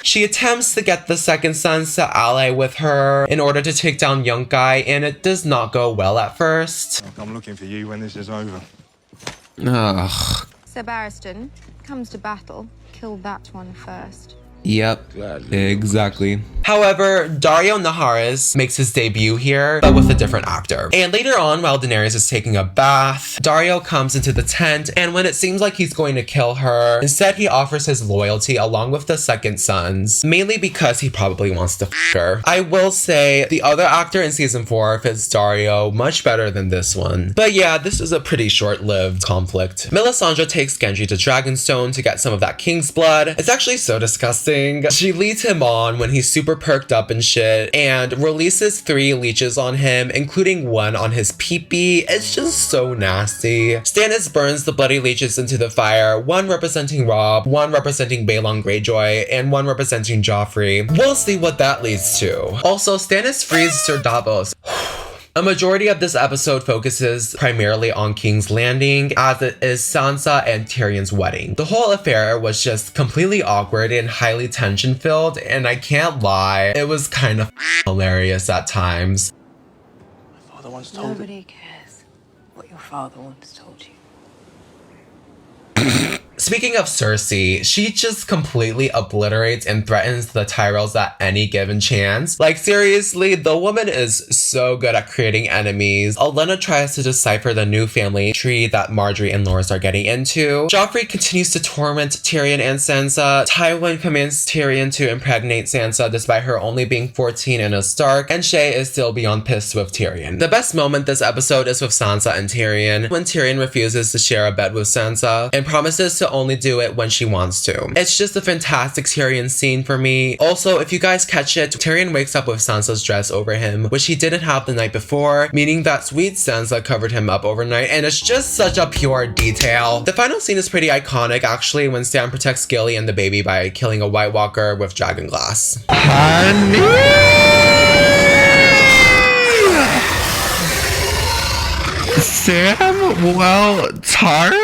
She attempts to get the Second Sons to ally with her in order to take down Yunkai, and it does not go well at first. I'm looking for you when this is over. Ugh. Sir Barristan comes to battle. Kill that one first. Yep, exactly. However, Daario Naharis makes his debut here, but with a different actor. And later on, while Daenerys is taking a bath, Daario comes into the tent, and when it seems like he's going to kill her, instead he offers his loyalty along with the Second Sons, mainly because he probably wants to f*** her. I will say, the other actor in season 4 fits Daario much better than this one. But yeah, this is a pretty short-lived conflict. Melisandre takes Gendry to Dragonstone to get some of that king's blood. It's actually so disgusting. She leads him on when he's super perked up and shit, and releases 3 leeches on him, including one on his peepee. It's just so nasty. Stannis burns the bloody leeches into the fire, one representing Robb, one representing Balon Greyjoy, and one representing Joffrey. We'll see what that leads to. Also, Stannis frees Ser Davos. A majority of this episode focuses primarily on King's Landing, as it is Sansa and Tyrion's wedding. The whole affair was just completely awkward and highly tension-filled, and I can't lie, it was kind of hilarious at times. I thought the once told you. Nobody cares what your father once told you. Speaking of Cersei, she just completely obliterates and threatens the Tyrells at any given chance. Like, seriously, the woman is so good at creating enemies. Olenna tries to decipher the new family tree that Marjorie and Loras are getting into. Joffrey continues to torment Tyrion and Sansa. Tywin commands Tyrion to impregnate Sansa despite her only being 14 and a Stark, and Shay is still beyond pissed with Tyrion. The best moment this episode is with Sansa and Tyrion, when Tyrion refuses to share a bed with Sansa and promises to only do it when she wants to. It's just a fantastic Tyrion scene for me. Also, if you guys catch it, Tyrion wakes up with Sansa's dress over him, which he didn't have the night before, meaning that sweet Sansa covered him up overnight, and it's just such a pure detail. The final scene is pretty iconic actually, when Stan protects Gilly and the baby by killing a White Walker with dragon glass. Well, Tarly?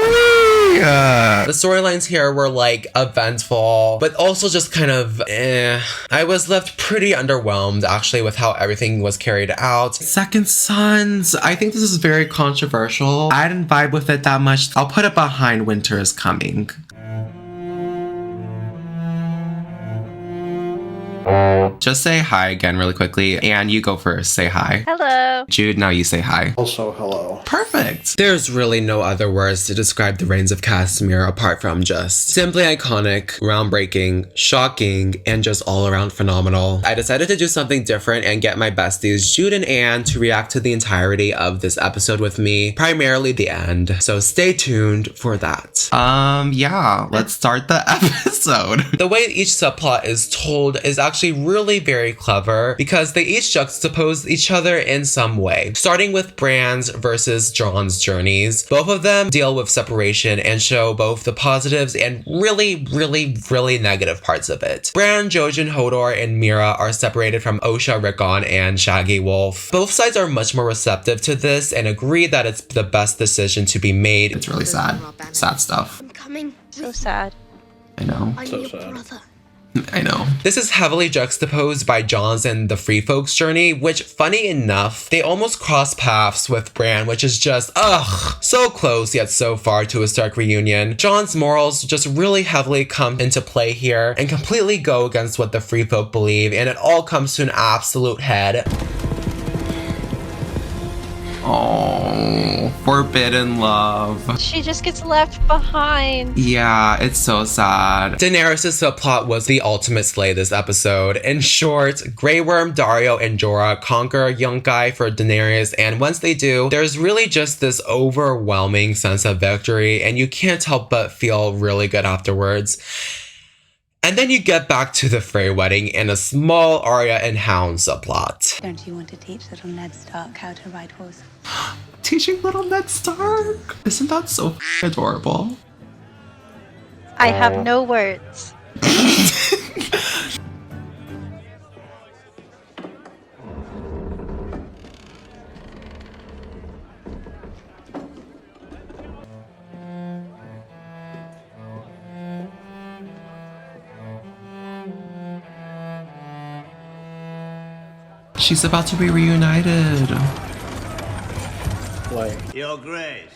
The storylines here were like eventful, but also just kind of I was left pretty underwhelmed actually with how everything was carried out. Second Sons, I think this is very controversial. I didn't vibe with it that much. I'll put it behind Winter is Coming. Just say hi again really quickly, and you go first. Say hi. Hello. Jude, now you say hi. Also, hello. Perfect. There's really no other words to describe the reigns of Castamere apart from just simply iconic, groundbreaking, shocking, and just all around phenomenal. I decided to do something different and get my besties Jude and Anne to react to the entirety of this episode with me, primarily the end. So stay tuned for that. Yeah, let's start the episode. The way each subplot is told is actually really very clever because they each juxtapose each other in some way. Starting with Bran's versus Jon's journeys, both of them deal with separation and show both the positives and really negative parts of it. Bran, Jojen, Hodor, and Mira are separated from Osha, Rickon, and Shaggy Wolf. Both sides are much more receptive to this and agree that it's the best decision to be made. It's really sad. Sad stuff. I'm coming. So sad. I know. I'm your brother. I know. This is heavily juxtaposed by Jon's and the Free Folks journey, which, funny enough, they almost cross paths with Bran, which is just, so close yet so far to a Stark reunion. Jon's morals just really heavily come into play here and completely go against what the Free Folk believe, and it all comes to an absolute head. Oh, forbidden love. She just gets left behind. Yeah, it's so sad. Daenerys' subplot was the ultimate slay this episode. In short, Grey Worm, Daario, and Jorah conquer Yunkai for Daenerys, and once they do, there's really just this overwhelming sense of victory, and you can't help but feel really good afterwards. And then you get back to the Frey wedding and a small Arya and Hound subplot. Don't you want to teach little Ned Stark how to ride horse? Teaching little Ned Stark? Isn't that so adorable? I have no words. She's about to be reunited. Your Grace.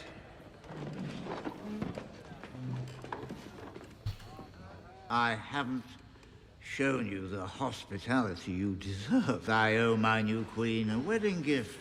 I haven't shown you the hospitality you deserve. I owe my new queen a wedding gift.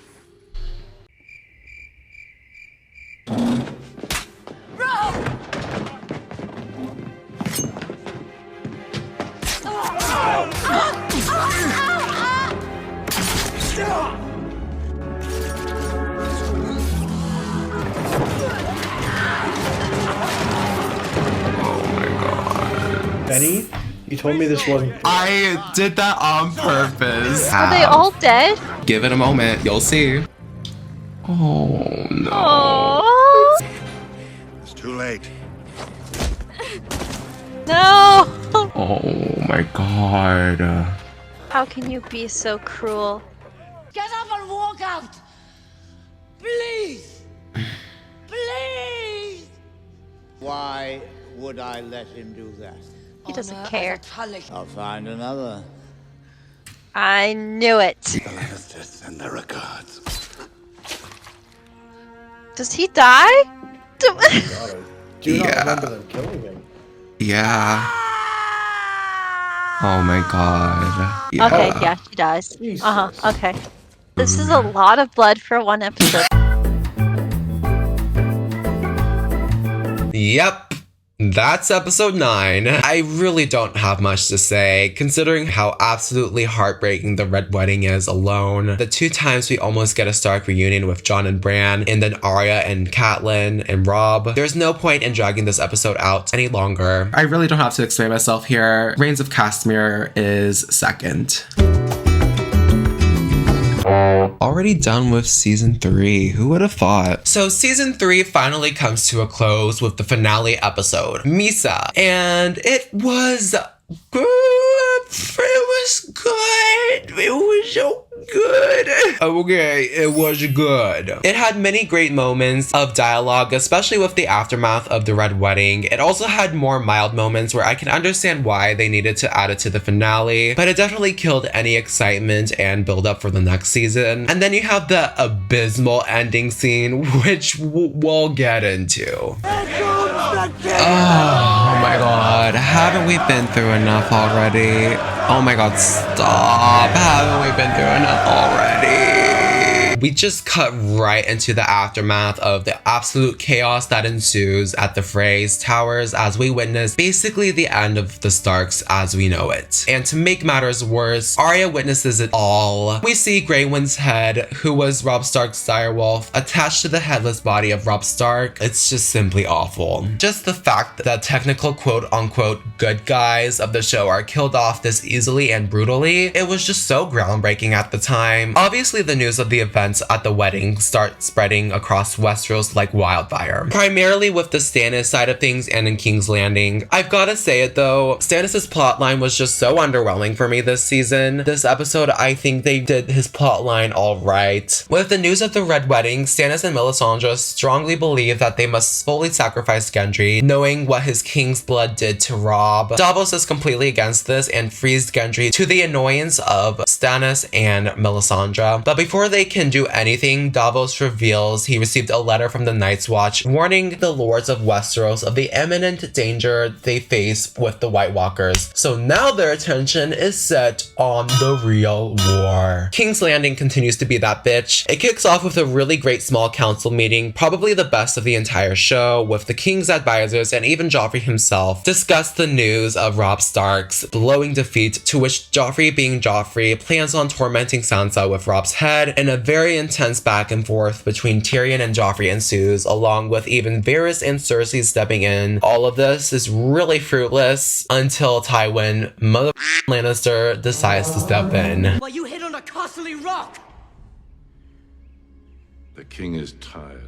Benny, you told me this wasn't. I did that on purpose. Are they all dead? Give it a moment, you'll see. Oh no. Aww. It's too late. No! Oh my god. How can you be so cruel? Get up and walk out! Please! Please! Why would I let him do that? He doesn't care. I'll find another. I knew it. The Lannisters send their regards. Does he die? God, I do not remember them killing him. Yeah. Oh my god. Yeah. Okay, yeah, she dies. Okay. This is a lot of blood for one episode. Yep. That's episode 9. I really don't have much to say, considering how absolutely heartbreaking the Red Wedding is alone. The 2 times we almost get a Stark reunion with Jon and Bran, and then Arya and Catelyn and Robb. There's no point in dragging this episode out any longer. I really don't have to explain myself here. Reigns of Castamere is second. Already done with season 3. Who would have thought? So season 3 finally comes to a close with the finale episode, Mhysa. And it was good. It was good. It was so good. Okay, it was good. It had many great moments of dialogue, especially with the aftermath of the Red Wedding. It also had more mild moments where I can understand why they needed to add it to the finale, but it definitely killed any excitement and build up for the next season. And then you have the abysmal ending scene, which we'll get into. Oh my god, haven't we been through enough already? Oh my god, stop. Haven't we been through enough already? We just cut right into the aftermath of the absolute chaos that ensues at the Frey's towers as we witness basically the end of the Starks as we know it. And to make matters worse, Arya witnesses it all. We see Grey Wind's head, who was Robb Stark's direwolf, attached to the headless body of Robb Stark. It's just simply awful. Just the fact that technical quote-unquote good guys of the show are killed off this easily and brutally, it was just so groundbreaking at the time. Obviously, the news of the events at the wedding start spreading across Westeros like wildfire, primarily with the Stannis side of things and in King's Landing. I've gotta say it though, Stannis' plotline was just so underwhelming for me this season. This episode, I think they did his plotline all right. With the news of the Red Wedding, Stannis and Melisandre strongly believe that they must fully sacrifice Gendry, knowing what his king's blood did to Robb. Davos is completely against this and frees Gendry to the annoyance of Stannis and Melisandre. But before they can do anything, Davos reveals he received a letter from the Night's Watch warning the lords of Westeros of the imminent danger they face with the White Walkers. So now their attention is set on the real war. King's Landing continues to be that bitch. It kicks off with a really great small council meeting, probably the best of the entire show, with the king's advisors and even Joffrey himself discuss the news of Robb Stark's blowing defeat, to which Joffrey, being Joffrey, plans on tormenting Sansa with Robb's head, and a very intense back and forth between Tyrion and Joffrey ensues, along with even Varys and Cersei stepping in. All of this is really fruitless until Tywin, Mother Lannister, decides to step in. Well, you hit on a costly rock! The king is tired.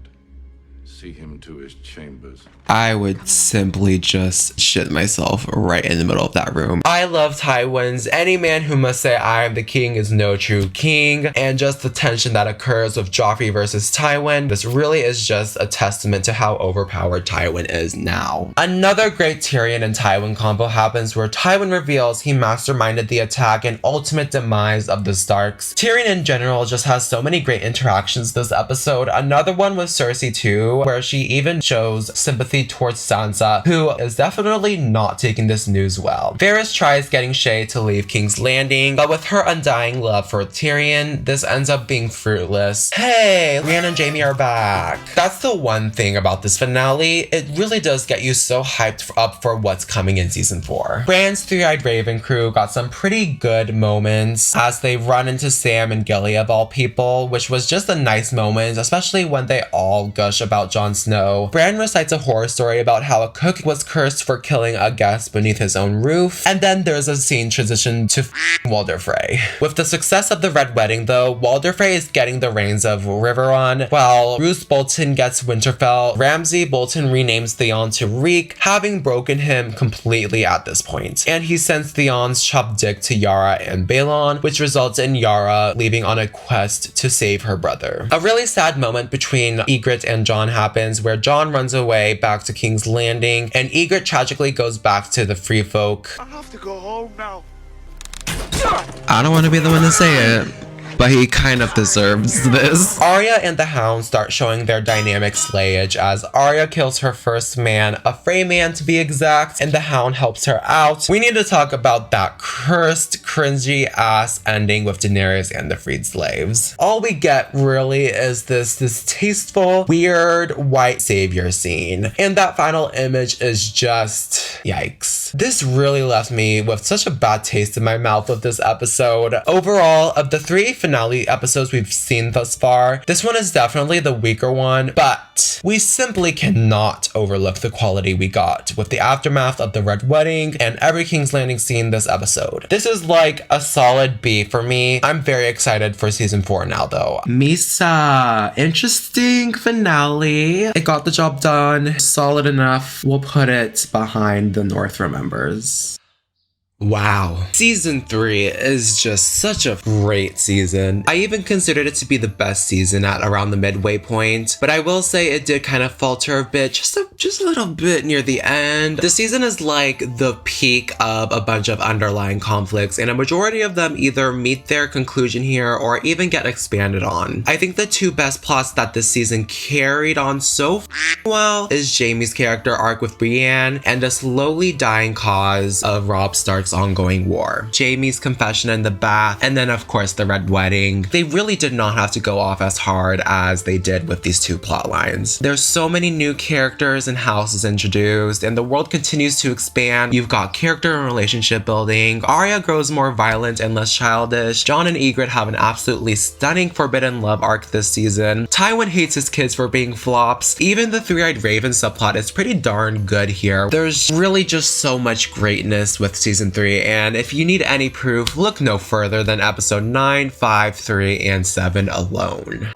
See him to his chambers. I would simply just shit myself right in the middle of that room. I love Tywin's "Any man who must say I am the king is no true king," and just the tension that occurs with Joffrey versus Tywin. This really is just a testament to how overpowered Tywin is now. Another great Tyrion and Tywin combo happens where Tywin reveals he masterminded the attack and ultimate demise of the Starks. Tyrion in general just has so many great interactions this episode. Another one with Cersei too, where she even shows sympathy towards Sansa, who is definitely not taking this news well. Varys tries getting Shae to leave King's Landing, but with her undying love for Tyrion, this ends up being fruitless. Hey, Brienne and Jaime are back. That's the one thing about this finale, it really does get you so hyped up for what's coming in season 4. Bran's Three-Eyed Raven crew got some pretty good moments as they run into Sam and Gilly of all people, which was just a nice moment, especially when they all gush about Jon Snow. Bran recites a horror story about how a cook was cursed for killing a guest beneath his own roof, and then there's a scene transition to Walder Frey. With the success of the Red Wedding though, Walder Frey is getting the reins of Riverrun, while Roose Bolton gets Winterfell. Ramsay Bolton renames Theon to Reek, having broken him completely at this point, and he sends Theon's chopped dick to Yara and Balon, which results in Yara leaving on a quest to save her brother. A really sad moment between Ygritte and Jon happens, where Jon runs away back to King's Landing, and Ygritte tragically goes back to the Free Folk. I have to go home now. I don't want to be the one to say it. but he kind of deserves this. Arya and the Hound start showing their dynamic slayage as Arya kills her first man, a Frey man to be exact, and the Hound helps her out. We need to talk about that cursed, cringy ass ending with Daenerys and the freed slaves. All we get really is this distasteful, weird white savior scene. And that final image is just yikes. This really left me with such a bad taste in my mouth with this episode. Overall, of the 3 finale episodes we've seen thus far, this one is definitely the weaker one, but we simply cannot overlook the quality we got with the aftermath of the Red Wedding and every King's Landing scene this episode. This is like a solid B for me. I'm very excited for season 4 now though. Mhysa, interesting finale. It got the job done, solid enough. We'll put it behind the North Remembers. Wow. Season 3 is just such a great season. I even considered it to be the best season at around the midway point, but I will say it did kind of falter a bit, just a little bit near the end. The season is like the peak of a bunch of underlying conflicts, and a majority of them either meet their conclusion here or even get expanded on. I think the 2 best plots that this season carried on so well is Jaime's character arc with Brienne and the slowly dying cause of Robb Stark's ongoing war. Jaime's confession in the bath, and then of course the Red Wedding. They really did not have to go off as hard as they did with these 2 plot lines. There's so many new characters and houses introduced, and the world continues to expand. You've got character and relationship building. Arya grows more violent and less childish. Jon and Ygritte have an absolutely stunning forbidden love arc this season. Tywin hates his kids for being flops. Even the Three-Eyed Raven subplot is pretty darn good here. There's really just so much greatness with season 3, and if you need any proof, look no further than episode 9, 5, 3, and 7 alone.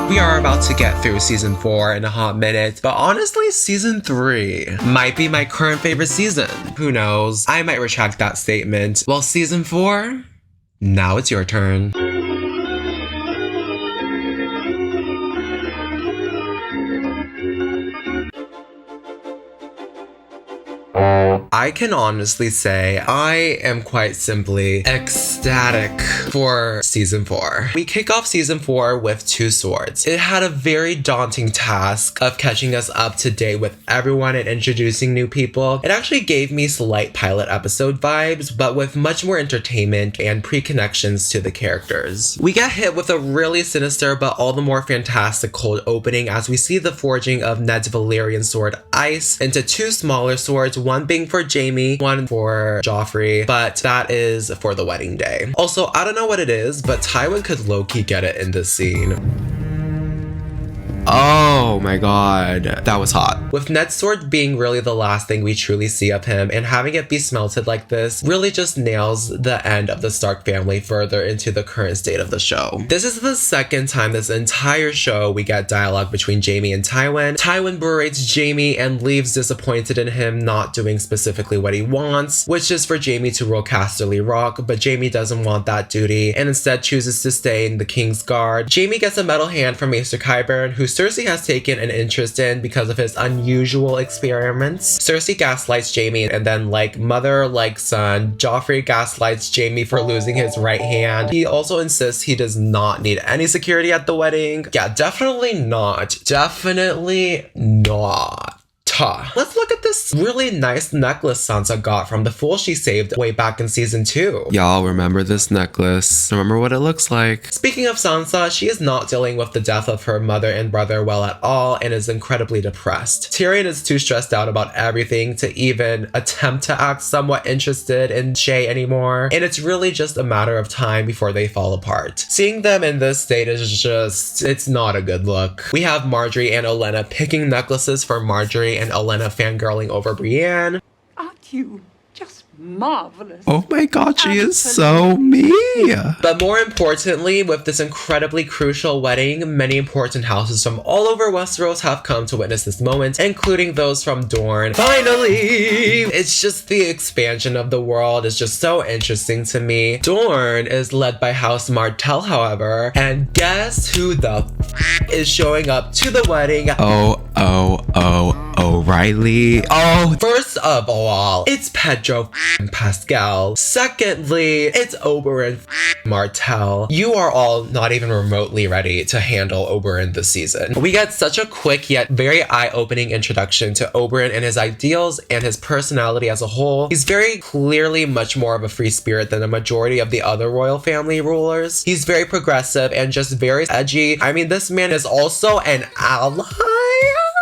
We are about to get through season 4 in a hot minute, but honestly, season 3 might be my current favorite season. Who knows? I might retract that statement. Well, season 4? Now it's your turn. I can honestly say I am quite simply ecstatic for season 4. We kick off season 4 with Two Swords. It had a very daunting task of catching us up to date with everyone and introducing new people. It actually gave me slight pilot episode vibes, but with much more entertainment and pre-connections to the characters. We get hit with a really sinister but all the more fantastic cold opening as we see the forging of Ned's Valyrian sword Ice into 2 smaller swords, one being for Jaime, one for Joffrey, but that is for the wedding day. Also, I don't know what it is, but Tywin could low-key get it in this scene. Oh my god, that was hot. With Ned's sword being really the last thing we truly see of him, and having it be smelted like this really just nails the end of the Stark family further into the current state of the show. This is the second time this entire show we get dialogue between Jaime and Tywin. Tywin berates Jaime and leaves disappointed in him not doing specifically what he wants, which is for Jaime to rule Casterly Rock, but Jaime doesn't want that duty and instead chooses to stay in the King's Guard. Jaime gets a metal hand from Maester Qyburn, who Cersei has taken an interest in because of his unusual experiments. Cersei gaslights Jaime, and then like mother, like son, Joffrey gaslights Jaime for losing his right hand. He also insists he does not need any security at the wedding. Yeah, definitely not. Definitely not. Let's look at this really nice necklace Sansa got from the fool she saved way back in season 2. Y'all remember this necklace? Remember what it looks like? Speaking of Sansa, she is not dealing with the death of her mother and brother well at all and is incredibly depressed. Tyrion is too stressed out about everything to even attempt to act somewhat interested in Shae anymore, and it's really just a matter of time before they fall apart. Seeing them in this state is just, it's not a good look. We have Marjorie and Olenna picking necklaces for Marjorie and Olenna fangirling over Brienne. Aren't you just marvelous. Oh my god, she is so me! But more importantly, with this incredibly crucial wedding, many important houses from all over Westeros have come to witness this moment, including those from Dorne. Finally! It's just the expansion of the world is just so interesting to me. Dorne is led by House Martell, however, and guess who the is showing up to the wedding? O'Reilly. Oh, first of all, it's Pedro Pascal. Secondly, it's Oberyn Martell. You are all not even remotely ready to handle Oberyn this season. We get such a quick yet very eye-opening introduction to Oberyn and his ideals and his personality as a whole. He's very clearly much more of a free spirit than a majority of the other royal family rulers. He's very progressive and just very edgy. I mean, this man is also an ally.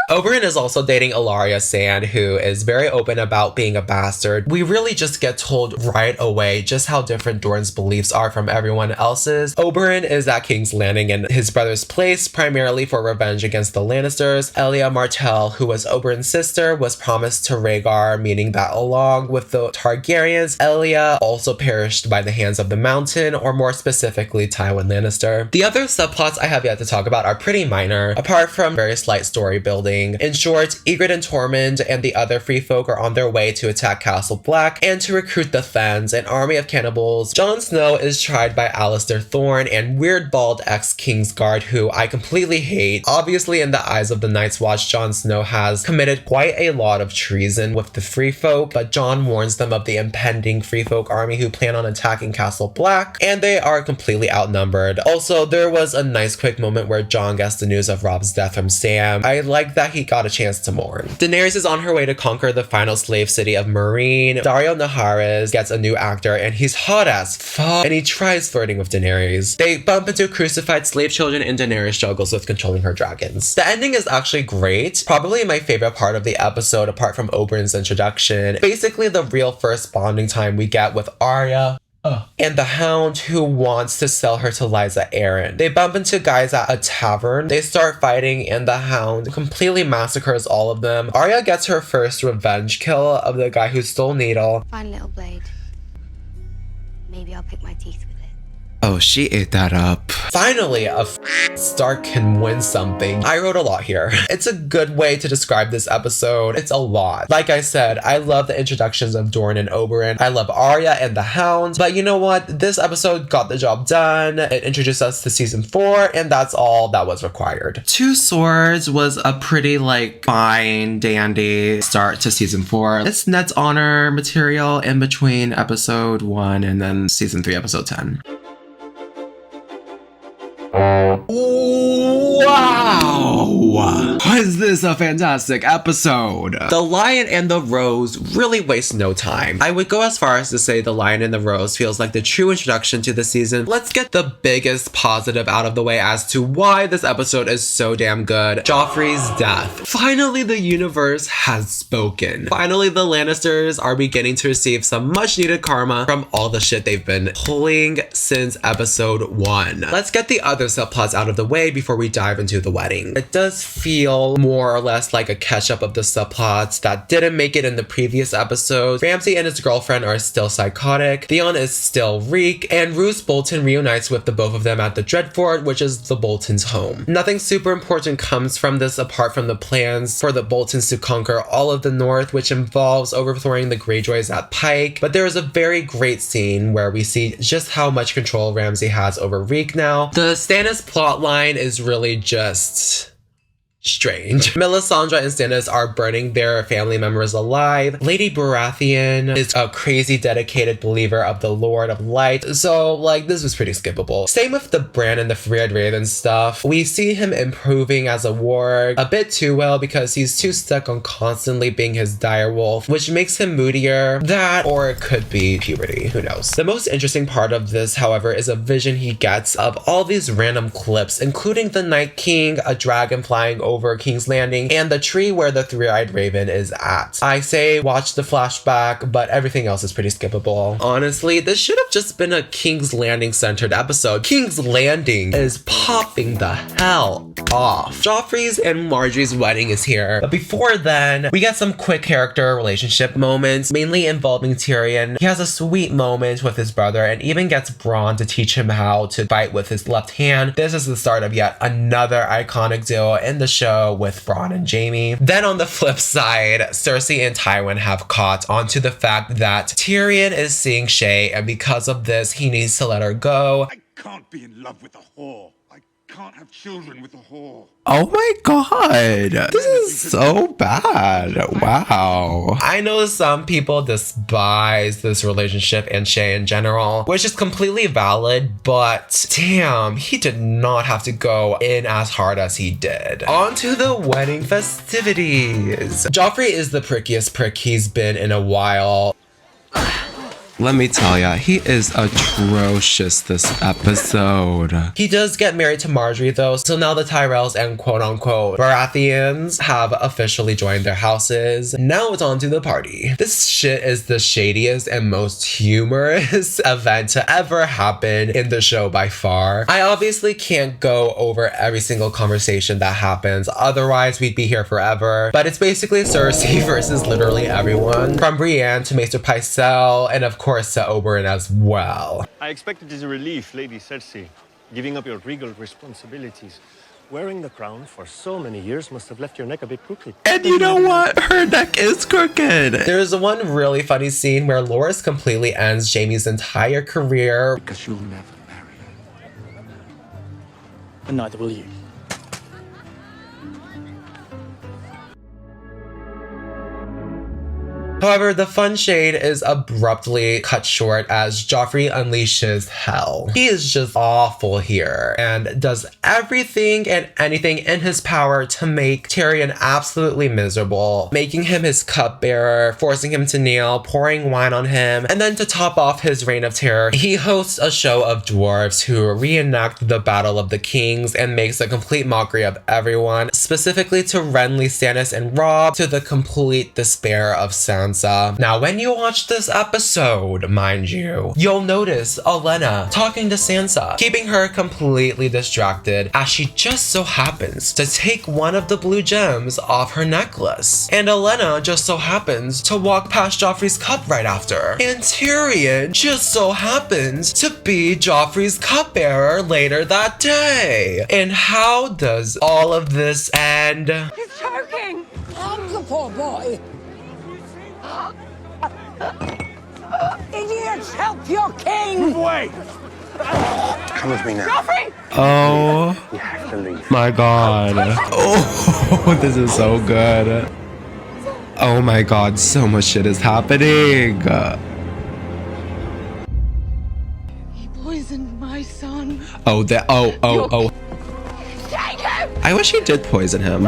Oberyn is also dating Ellaria Sand, who is very open about being a bastard. We really just get told right away just how different Dorne's beliefs are from everyone else's. Oberyn is at King's Landing in his brother's place, primarily for revenge against the Lannisters. Elia Martell, who was Oberyn's sister, was promised to Rhaegar, meaning that along with the Targaryens, Elia also perished by the hands of the Mountain, or more specifically, Tywin Lannister. The other subplots I have yet to talk about are pretty minor, apart from very slight story building. In short, Ygritte and Tormund and the other free folk are on their way to attack Castle Black and to recruit the Thenns, an army of cannibals. Jon Snow is tried by Alistair Thorne and weird bald ex-Kingsguard, who I completely hate. Obviously, in the eyes of the Night's Watch, Jon Snow has committed quite a lot of treason with the free folk, but Jon warns them of the impending free folk army who plan on attacking Castle Black, and they are completely outnumbered. Also, there was a nice quick moment where Jon gets the news of Robb's death from Sam. I like that he got a chance to mourn. Daenerys is on her way to conquer the final slave city of Meereen. Dario Naharis gets a new actor and he's hot as fuck, and he tries flirting with Daenerys. They bump into crucified slave children and Daenerys struggles with controlling her dragons. The ending is actually great, probably my favorite part of the episode apart from Oberyn's introduction. Basically the real first bonding time we get with Arya and the Hound, who wants to sell her to Lysa Arryn. They bump into guys at a tavern. They start fighting and the Hound completely massacres all of them. Arya gets her first revenge kill of the guy who stole Needle. Fine little blade. Maybe I'll pick my teeth with it. Oh, she ate that up. Finally, a Stark can win something. I wrote a lot here. It's a good way to describe this episode. It's a lot. Like I said, I love the introductions of Dorne and Oberyn. I love Arya and the Hound. But you know what? This episode got the job done. It introduced us to season 4, and that's all that was required. Two Swords was a pretty fine, dandy start to season 4. It's Ned's honor material in between episode 1 and then season 3, episode 10. Wow! Was this a fantastic episode? The Lion and the Rose really waste no time. I would go as far as to say The Lion and the Rose feels like the true introduction to the season. Let's get the biggest positive out of the way as to why this episode is so damn good. Joffrey's death. Finally, the universe has spoken. Finally, the Lannisters are beginning to receive some much needed karma from all the shit they've been pulling since episode 1. Let's get the other subplots out of the way before we dive into the wedding. It does feel more or less like a catch-up of the subplots that didn't make it in the previous episodes. Ramsay and his girlfriend are still psychotic, Theon is still Reek, and Roose Bolton reunites with the both of them at the Dreadfort, which is the Boltons' home. Nothing super important comes from this apart from the plans for the Boltons to conquer all of the North, which involves overthrowing the Greyjoys at Pike, but there is a very great scene where we see just how much control Ramsay has over Reek now. The Stannis plotline is really just strange. Melisandre and Stannis are burning their family members alive. Lady Baratheon is a crazy dedicated believer of the Lord of Light, so this was pretty skippable. Same with the Bran and the Freed Raven stuff. We see him improving as a warg a bit too well because he's too stuck on constantly being his direwolf, which makes him moodier. That, or it could be puberty, who knows. The most interesting part of this, however, is a vision he gets of all these random clips, including the Night King, a dragon flying over King's Landing and the tree where the three-eyed raven is at. I say watch the flashback, but everything else is pretty skippable. Honestly, this should have just been a King's Landing centered episode. King's Landing is popping the hell off. Joffrey's and Marjorie's wedding is here, but before then, we get some quick character relationship moments, mainly involving Tyrion. He has a sweet moment with his brother and even gets Bronn to teach him how to fight with his left hand. This is the start of yet another iconic duo in the show with Bronn and Jaime. Then on the flip side, Cersei and Tywin have caught onto the fact that Tyrion is seeing Shae, and because of this, he needs to let her go. I can't be in love with a whore. I can't have children with a whore. Oh my god, this is so bad. Wow. I know some people despise this relationship and Shae in general, which is completely valid, but damn, he did not have to go in as hard as he did. On to the wedding festivities. Joffrey is the prickiest prick he's been in a while. Let me tell ya, he is atrocious this episode. He does get married to Marjorie though, so now the Tyrells and quote-unquote Baratheons have officially joined their houses. Now it's on to the party. This shit is the shadiest and most humorous event to ever happen in the show by far. I obviously can't go over every single conversation that happens, otherwise we'd be here forever, but it's basically Cersei versus literally everyone, from Brienne to Maester Pycelle, and of course to Oberyn as well. I expect it is a relief, Lady Cersei, giving up your regal responsibilities. Wearing the crown for so many years must have left your neck a bit crooked. And you know what? Her neck is crooked. There's one really funny scene where Loras completely ends Jaime's entire career. Because you'll never marry her. And neither will you. However, the fun shade is abruptly cut short as Joffrey unleashes hell. He is just awful here and does everything and anything in his power to make Tyrion absolutely miserable, making him his cupbearer, forcing him to kneel, pouring wine on him, and then to top off his reign of terror, he hosts a show of dwarves who reenact the Battle of the Kings and makes a complete mockery of everyone, specifically to Renly, Stannis, and Robb, to the complete despair of Sansa. Now, when you watch this episode, mind you, you'll notice Olenna talking to Sansa, keeping her completely distracted as she just so happens to take one of the blue gems off her necklace. And Olenna just so happens to walk past Joffrey's cup right after. And Tyrion just so happens to be Joffrey's cupbearer later that day. And how does all of this end? He's choking! Help the poor boy! Idiots, help your king! Move away! Come with me now. Joffrey! Oh You have to leave. my god. Oh, this is so good. Oh my god, so much shit is happening. He poisoned my son. Oh, oh. Take him! I wish he did poison him.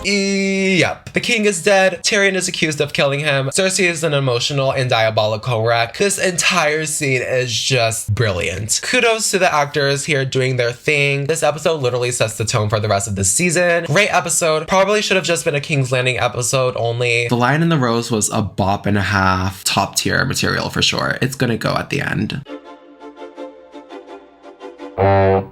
Yep. The king is dead. Tyrion is accused of killing him. Cersei is an emotional and diabolical wreck. This entire scene is just brilliant. Kudos to the actors here doing their thing. This episode literally sets the tone for the rest of the season. Great episode. Probably should have just been a King's Landing episode only. The Lion and the Rose was a bop and a half. Top tier material for sure. It's gonna go at the end.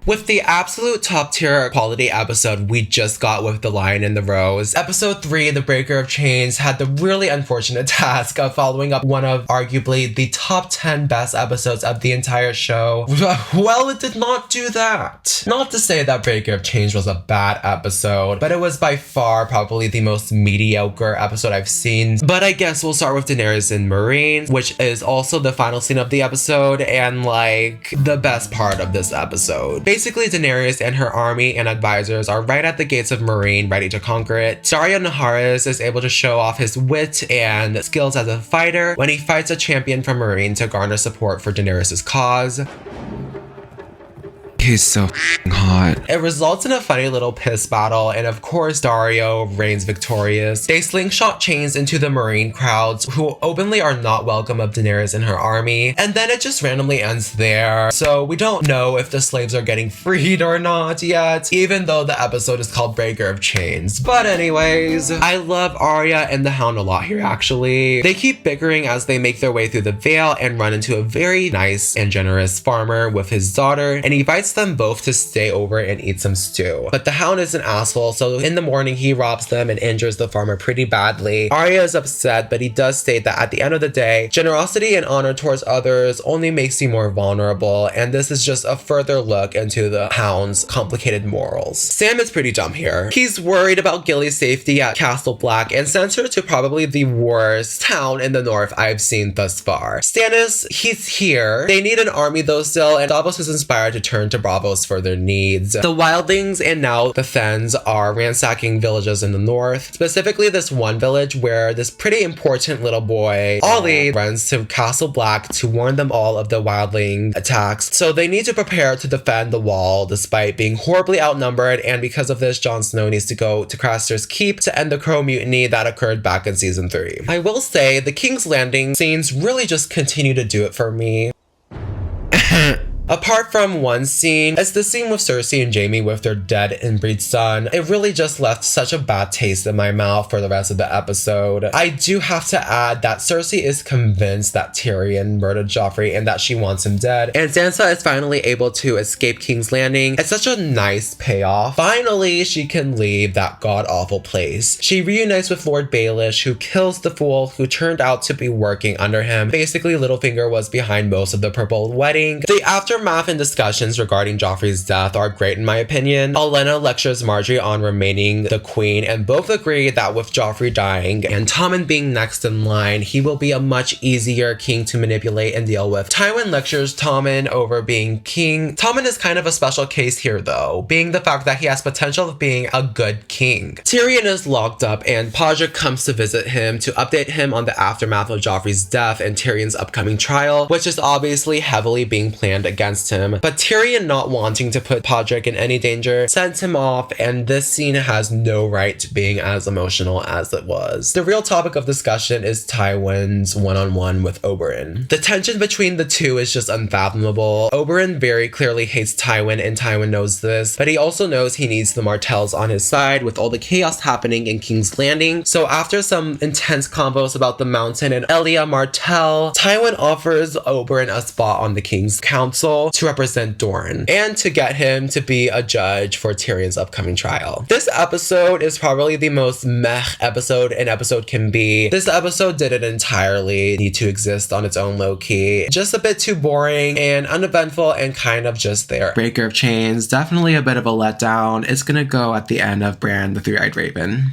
With the absolute top tier quality episode we just got with The Lion and the Rose, episode 3, The Breaker of Chains, had the really unfortunate task of following up one of arguably the top 10 best episodes of the entire show. Well, it did not do that. Not to say that Breaker of Chains was a bad episode, but it was by far probably the most mediocre episode I've seen. But I guess we'll start with Daenerys and Meereen, which is also the final scene of the episode and like the best part of this episode. Basically, Daenerys and her army and advisors are right at the gates of Meereen, ready to conquer it. Dohaeris is able to show off his wit and skills as a fighter when he fights a champion from Meereen to garner support for Daenerys' cause. He's so hot. It results in a funny little piss battle, and of course Dario reigns victorious. They slingshot chains into the marine crowds, who openly are not welcome of Daenerys and her army, and then it just randomly ends there. So we don't know if the slaves are getting freed or not yet, even though the episode is called Breaker of Chains. But anyways, I love Arya and the Hound a lot here actually. They keep bickering as they make their way through the Vale and run into a very nice and generous farmer with his daughter, and he invites them both to stay over and eat some stew. But the Hound is an asshole, so in the morning he robs them and injures the farmer pretty badly. Arya is upset, but he does state that at the end of the day, generosity and honor towards others only makes you more vulnerable, and this is just a further look into the Hound's complicated morals. Sam is pretty dumb here. He's worried about Gilly's safety at Castle Black and sends her to probably the worst town in the north I've seen thus far. Stannis, he's here. They need an army though still, and Davos is inspired to turn to Braavos for their needs. The wildlings and now the Thenns are ransacking villages in the north, specifically this one village where this pretty important little boy, Ollie, runs to Castle Black to warn them all of the wildling attacks. So they need to prepare to defend the wall despite being horribly outnumbered, and because of this, Jon Snow needs to go to Craster's Keep to end the Crow Mutiny that occurred back in season 3. I will say the King's Landing scenes really just continue to do it for me. Apart from one scene, it's the scene with Cersei and Jaime with their dead inbreed son. It really just left such a bad taste in my mouth for the rest of the episode. I do have to add that Cersei is convinced that Tyrion murdered Joffrey and that she wants him dead, and Sansa is finally able to escape King's Landing. It's such a nice payoff. Finally, she can leave that god-awful place. She reunites with Lord Baelish, who kills the fool who turned out to be working under him. Basically, Littlefinger was behind most of the purple wedding. The aftermath and discussions regarding Joffrey's death are great in my opinion. Olenna lectures Margaery on remaining the queen, and both agree that with Joffrey dying and Tommen being next in line, he will be a much easier king to manipulate and deal with. Tywin lectures Tommen over being king. Tommen is kind of a special case here though, being the fact that he has potential of being a good king. Tyrion is locked up and Podrick comes to visit him to update him on the aftermath of Joffrey's death and Tyrion's upcoming trial, which is obviously heavily being planned against him. But Tyrion, not wanting to put Podrick in any danger, sends him off, and this scene has no right to being as emotional as it was. The real topic of discussion is Tywin's one-on-one with Oberyn. The tension between the two is just unfathomable. Oberyn very clearly hates Tywin, and Tywin knows this, but he also knows he needs the Martells on his side with all the chaos happening in King's Landing. So after some intense combos about the Mountain and Elia Martell, Tywin offers Oberyn a spot on the King's Council to represent Dorne and to get him to be a judge for Tyrion's upcoming trial. This episode is probably the most meh episode an episode can be. This episode didn't entirely need to exist on its own low-key. Just a bit too boring and uneventful and kind of just there. Breaker of Chains, definitely a bit of a letdown. It's gonna go at the end of Bran the Three-Eyed Raven.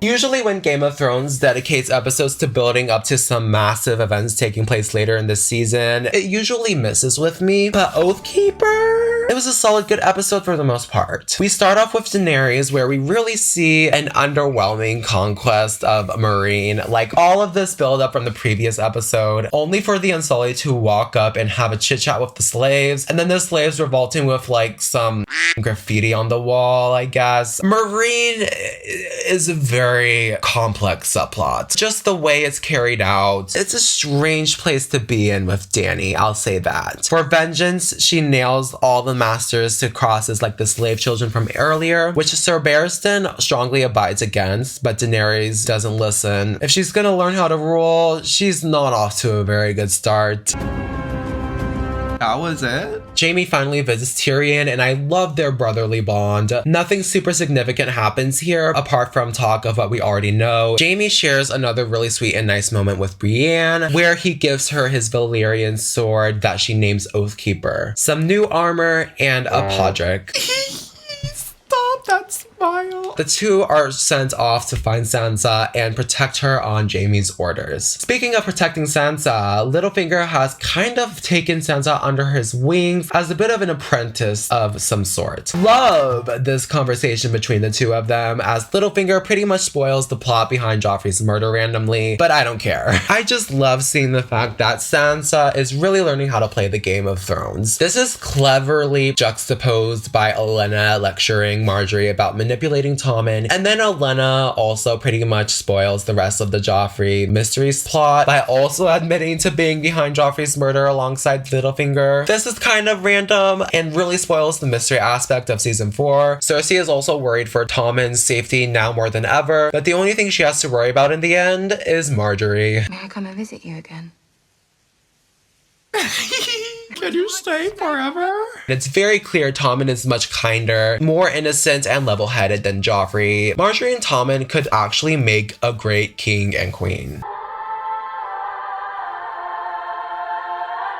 Usually when Game of Thrones dedicates episodes to building up to some massive events taking place later in the season, it usually misses with me, but Oathkeeper? It was a solid good episode for the most part. We start off with Daenerys, where we really see an underwhelming conquest of Meereen. Like all of this build up from the previous episode, only for the Unsullied to walk up and have a chit chat with the slaves, and then the slaves revolting with like some graffiti on the wall, I guess. Meereen is a very complex subplot. Just the way it's carried out, it's a strange place to be in with Dany, I'll say that. For vengeance, she nails all the masters to crosses like the slave children from earlier, which Sir Barristan strongly abides against, but Daenerys doesn't listen. If she's gonna learn how to rule, she's not off to a very good start. That was it? Jaime finally visits Tyrion, and I love their brotherly bond. Nothing super significant happens here, apart from talk of what we already know. Jaime shares another really sweet and nice moment with Brienne, where he gives her his Valyrian sword that she names Oathkeeper, some new armor, and a Podrick. Stop that smile. So the two are sent off to find Sansa and protect her on Jaime's orders. Speaking of protecting Sansa, Littlefinger has kind of taken Sansa under his wings as a bit of an apprentice of some sort. Love this conversation between the two of them, as Littlefinger pretty much spoils the plot behind Joffrey's murder randomly, but I don't care. I just love seeing the fact that Sansa is really learning how to play the Game of Thrones. This is cleverly juxtaposed by Olenna lecturing Marjorie about manipulating Tommen, and then Olenna also pretty much spoils the rest of the Joffrey mysteries plot by also admitting to being behind Joffrey's murder alongside Littlefinger. This is kind of random and really spoils the mystery aspect of season 4. Cersei is also worried for Tommen's safety now more than ever, but the only thing she has to worry about in the end is Marjorie. May I come and visit you again? Can you stay forever? It's very clear Tommen is much kinder, more innocent, and level-headed than Joffrey. Marjorie and Tommen could actually make a great king and queen.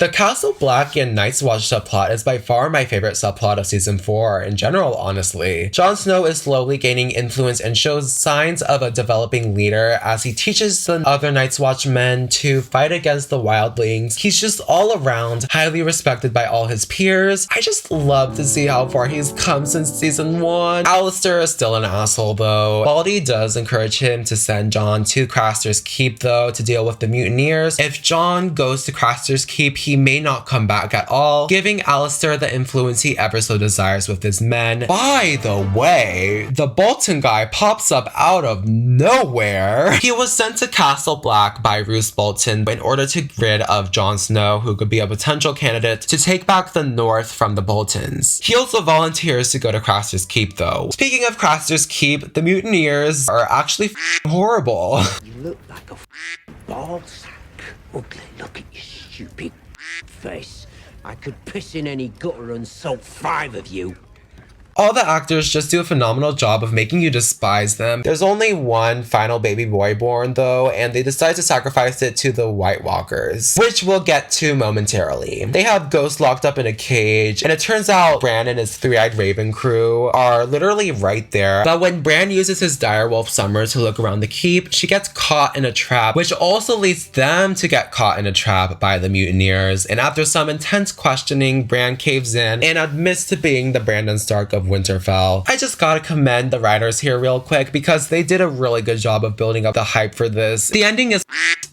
The Castle Black and Night's Watch subplot is by far my favorite subplot of season 4 in general, honestly. Jon Snow is slowly gaining influence and shows signs of a developing leader as he teaches the other Night's Watch men to fight against the wildlings. He's just all around highly respected by all his peers. I just love to see how far he's come since season 1. Alistair is still an asshole though. Baldy does encourage him to send Jon to Craster's Keep though to deal with the mutineers. If Jon goes to Craster's Keep, he may not come back at all, giving Alistair the influence he ever so desires with his men. By the way, the Bolton guy pops up out of nowhere. He was sent to Castle Black by Roose Bolton in order to get rid of Jon Snow, who could be a potential candidate to take back the North from the Boltons. He also volunteers to go to Craster's Keep though. Speaking of Craster's Keep, the mutineers are actually horrible. You look like a ball sack. Ugly, look at your stupid face. I could piss in any gutter and salt 5 of you. All the actors just do a phenomenal job of making you despise them. There's only one final baby boy born though, and they decide to sacrifice it to the White Walkers, which we'll get to momentarily. They have Ghost locked up in a cage, and it turns out Bran and his three-eyed raven crew are literally right there. But when Bran uses his direwolf Summer to look around the keep, she gets caught in a trap, which also leads them to get caught in a trap by the mutineers. And after some intense questioning, Bran caves in and admits to being the Brandon Stark of Winterfell. I just gotta commend the writers here real quick because they did a really good job of building up the hype for this. The ending is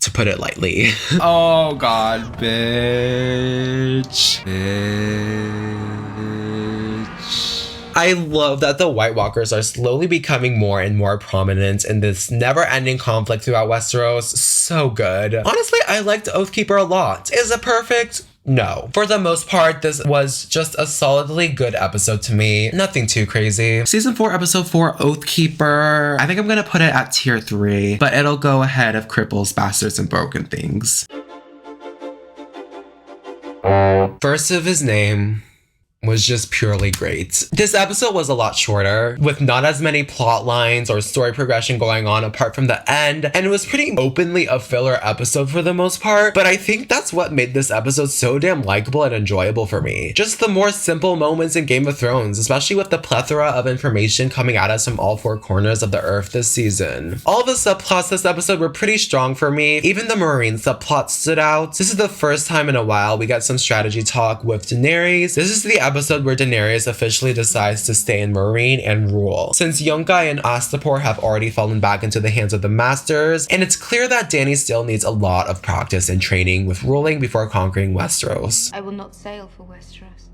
to put it lightly. Oh god, bitch. I love that the White Walkers are slowly becoming more and more prominent in this never-ending conflict throughout Westeros. So good. Honestly, I liked Oathkeeper a lot. Is it perfect? No. For the most part, this was just a solidly good episode to me. Nothing too crazy. Season 4, episode 4, Oathkeeper. I think I'm gonna put it at tier 3, but it'll go ahead of Cripples, Bastards, and Broken Things. First of his name was just purely great. This episode was a lot shorter, with not as many plot lines or story progression going on apart from the end, and it was pretty openly a filler episode for the most part, but I think that's what made this episode so damn likable and enjoyable for me. Just the more simple moments in Game of Thrones, especially with the plethora of information coming at us from all 4 corners of the earth this season. All the subplots this episode were pretty strong for me. Even the Marine subplot stood out. This is the first time in a while we got some strategy talk with Daenerys. This is the episode where Daenerys officially decides to stay in Marine and rule, since Yunkai and Astapor have already fallen back into the hands of the Masters, and it's clear that Dany still needs a lot of practice and training with ruling before conquering Westeros. I will not sail for Westeros.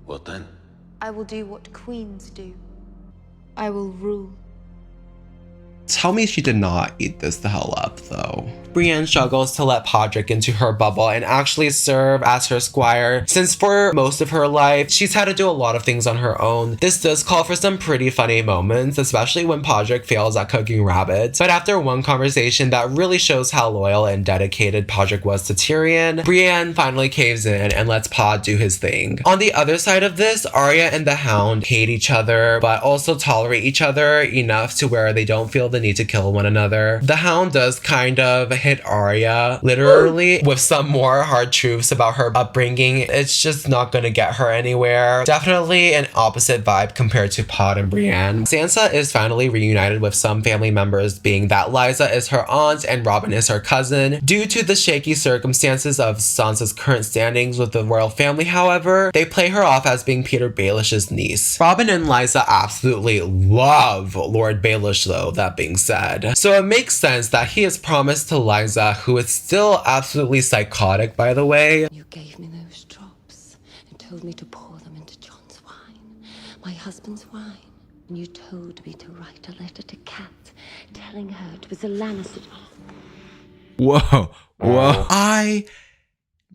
What then? I will do what queens do. I will rule. Tell me she did not eat this the hell up, though. Brienne struggles to let Podrick into her bubble and actually serve as her squire, since for most of her life, she's had to do a lot of things on her own. This does call for some pretty funny moments, especially when Podrick fails at cooking rabbits. But after one conversation that really shows how loyal and dedicated Podrick was to Tyrion, Brienne finally caves in and lets Pod do his thing. On the other side of this, Arya and the Hound hate each other, but also tolerate each other enough to where they don't feel the need to kill one another. The Hound does kind of hit Arya, literally, with some more hard truths about her upbringing. It's just not gonna get her anywhere. Definitely an opposite vibe compared to Pod and Brienne. Sansa is finally reunited with some family members, being that Lysa is her aunt and Robin is her cousin. Due to the shaky circumstances of Sansa's current standings with the royal family, however, they play her off as being Peter Baelish's niece. Robin and Lysa absolutely love Lord Baelish though, that being said. So it makes sense that he has promised to Lysa, who is still absolutely psychotic by the way. You gave me those drops and told me to pour them into John's wine, my husband's wine. And you told me to write a letter to Kat, telling her it was a Lannister. Whoa. I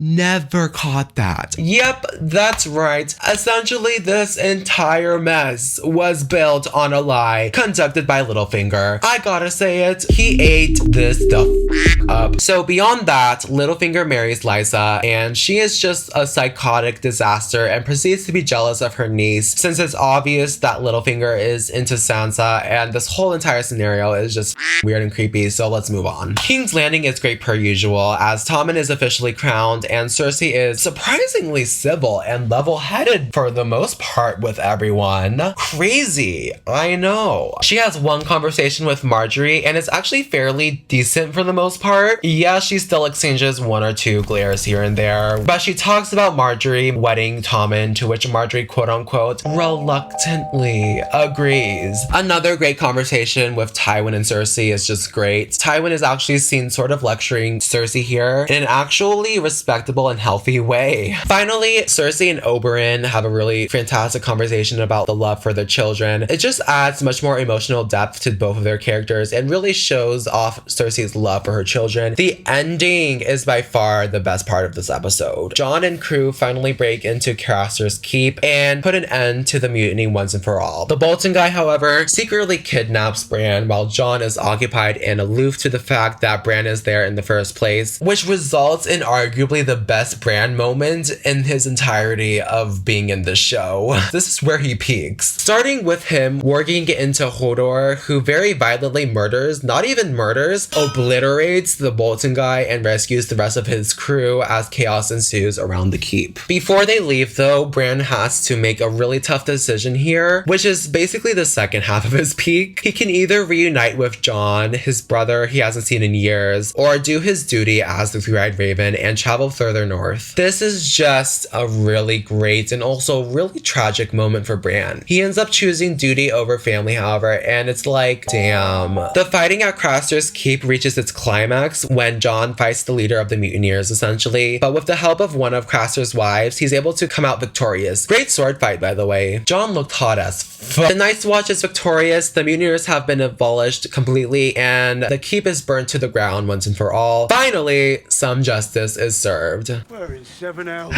never caught that. Yep, that's right. Essentially, this entire mess was built on a lie conducted by Littlefinger. I gotta say it, he ate this the up. So beyond that, Littlefinger marries Lysa, and she is just a psychotic disaster and proceeds to be jealous of her niece, since it's obvious that Littlefinger is into Sansa, and this whole entire scenario is just weird and creepy, so let's move on. King's Landing is great per usual, as Tommen is officially crowned, and Cersei is surprisingly civil and level-headed for the most part with everyone. Crazy, I know. She has one conversation with Marjorie, and it's actually fairly decent for the most part. Yeah, she still exchanges one or two glares here and there, but she talks about Marjorie wedding Tommen, to which Marjorie quote-unquote reluctantly agrees. Another great conversation with Tywin and Cersei is just great. Tywin is actually seen sort of lecturing Cersei here in an actually respectable and healthy way. Finally, Cersei and Oberyn have a really fantastic conversation about the love for their children. It just adds much more emotional depth to both of their characters and really shows off Cersei's love for her children. The ending is by far the best part of this episode. Jon and crew finally break into Craster's Keep and put an end to the mutiny once and for all. The Bolton guy, however, secretly kidnaps Bran while Jon is occupied and aloof to the fact that Bran is there in the first place, which results in arguably the best Bran moment in his entirety of being in the show. This is where he peaks. Starting with him working into Hodor, who very violently murders, not even murders, obliterates the Bolton guy and rescues the rest of his crew as chaos ensues around the keep. Before they leave though, Bran has to make a really tough decision here, which is basically the second half of his peak. He can either reunite with Jon, his brother he hasn't seen in years, or do his duty as the Three-Eyed Raven and travel further north. This is just a really great and also really tragic moment for Bran. He ends up choosing duty over family, however, and it's like, damn. The fighting at Craster's Keep reaches its climax when Jon fights the leader of the mutineers, essentially, but with the help of one of Craster's wives, he's able to come out victorious. Great sword fight, by the way. Jon looked hot as fuck. The Night's Watch is victorious, the mutineers have been abolished completely, and the keep is burnt to the ground once and for all. Finally, some justice is served. We're in 7 hours.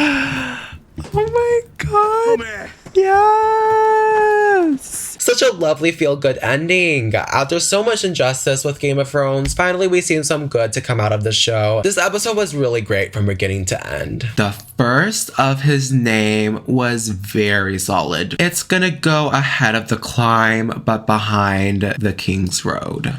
Oh my god. Come here. Yes! Such a lovely feel-good ending. After so much injustice with Game of Thrones, finally we've seen some good to come out of the show. This episode was really great from beginning to end. The first of his name was very solid. It's gonna go ahead of The Climb, but behind The King's Road.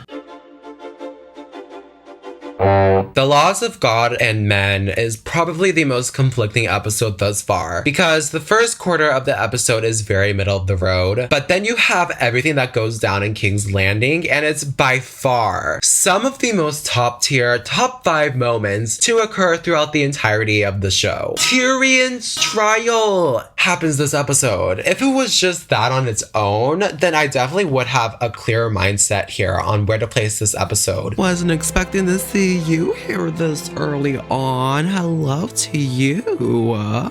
The Laws of God and Men is probably the most conflicting episode thus far, because the first quarter of the episode is very middle of the road, but then you have everything that goes down in King's Landing, and it's by far some of the most top tier, top 5 moments to occur throughout the entirety of the show. Tyrion's trial happens this episode. If it was just that on its own, then I definitely would have a clearer mindset here on where to place this episode. Wasn't expecting to see you here this early on. Hello to you.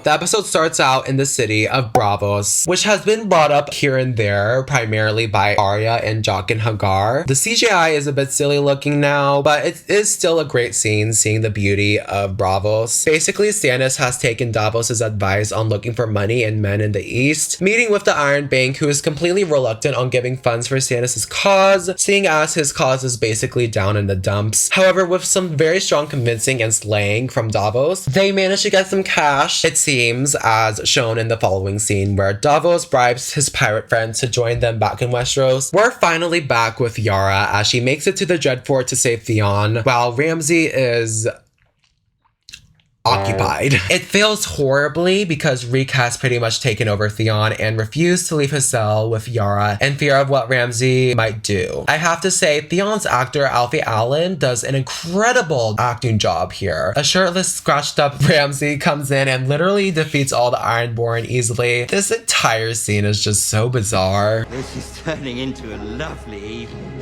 The episode starts out in the city of Braavos, which has been brought up here and there, primarily by Arya and Jock and Hagar. The CGI is a bit silly looking now, but it is still a great scene seeing the beauty of Braavos. Basically, Stannis has taken Davos' advice on looking for money and men in the east, meeting with the Iron Bank, who is completely reluctant on giving funds for Stannis' cause, seeing as his cause is basically down in the dumps. However, with some very strong convincing and slaying from Davos, they manage to get some cash, it seems, as shown in the following scene where Davos bribes his pirate friend to join them back in Westeros. We're finally back with Yara as she makes it to the Dreadfort to save Theon, while Ramsay is occupied. It fails horribly because Reek has pretty much taken over Theon and refused to leave his cell with Yara in fear of what Ramsay might do. I have to say, Theon's actor Alfie Allen does an incredible acting job here. A shirtless, scratched up Ramsay comes in and literally defeats all the Ironborn easily. This entire scene is just so bizarre. This is turning into a lovely evening.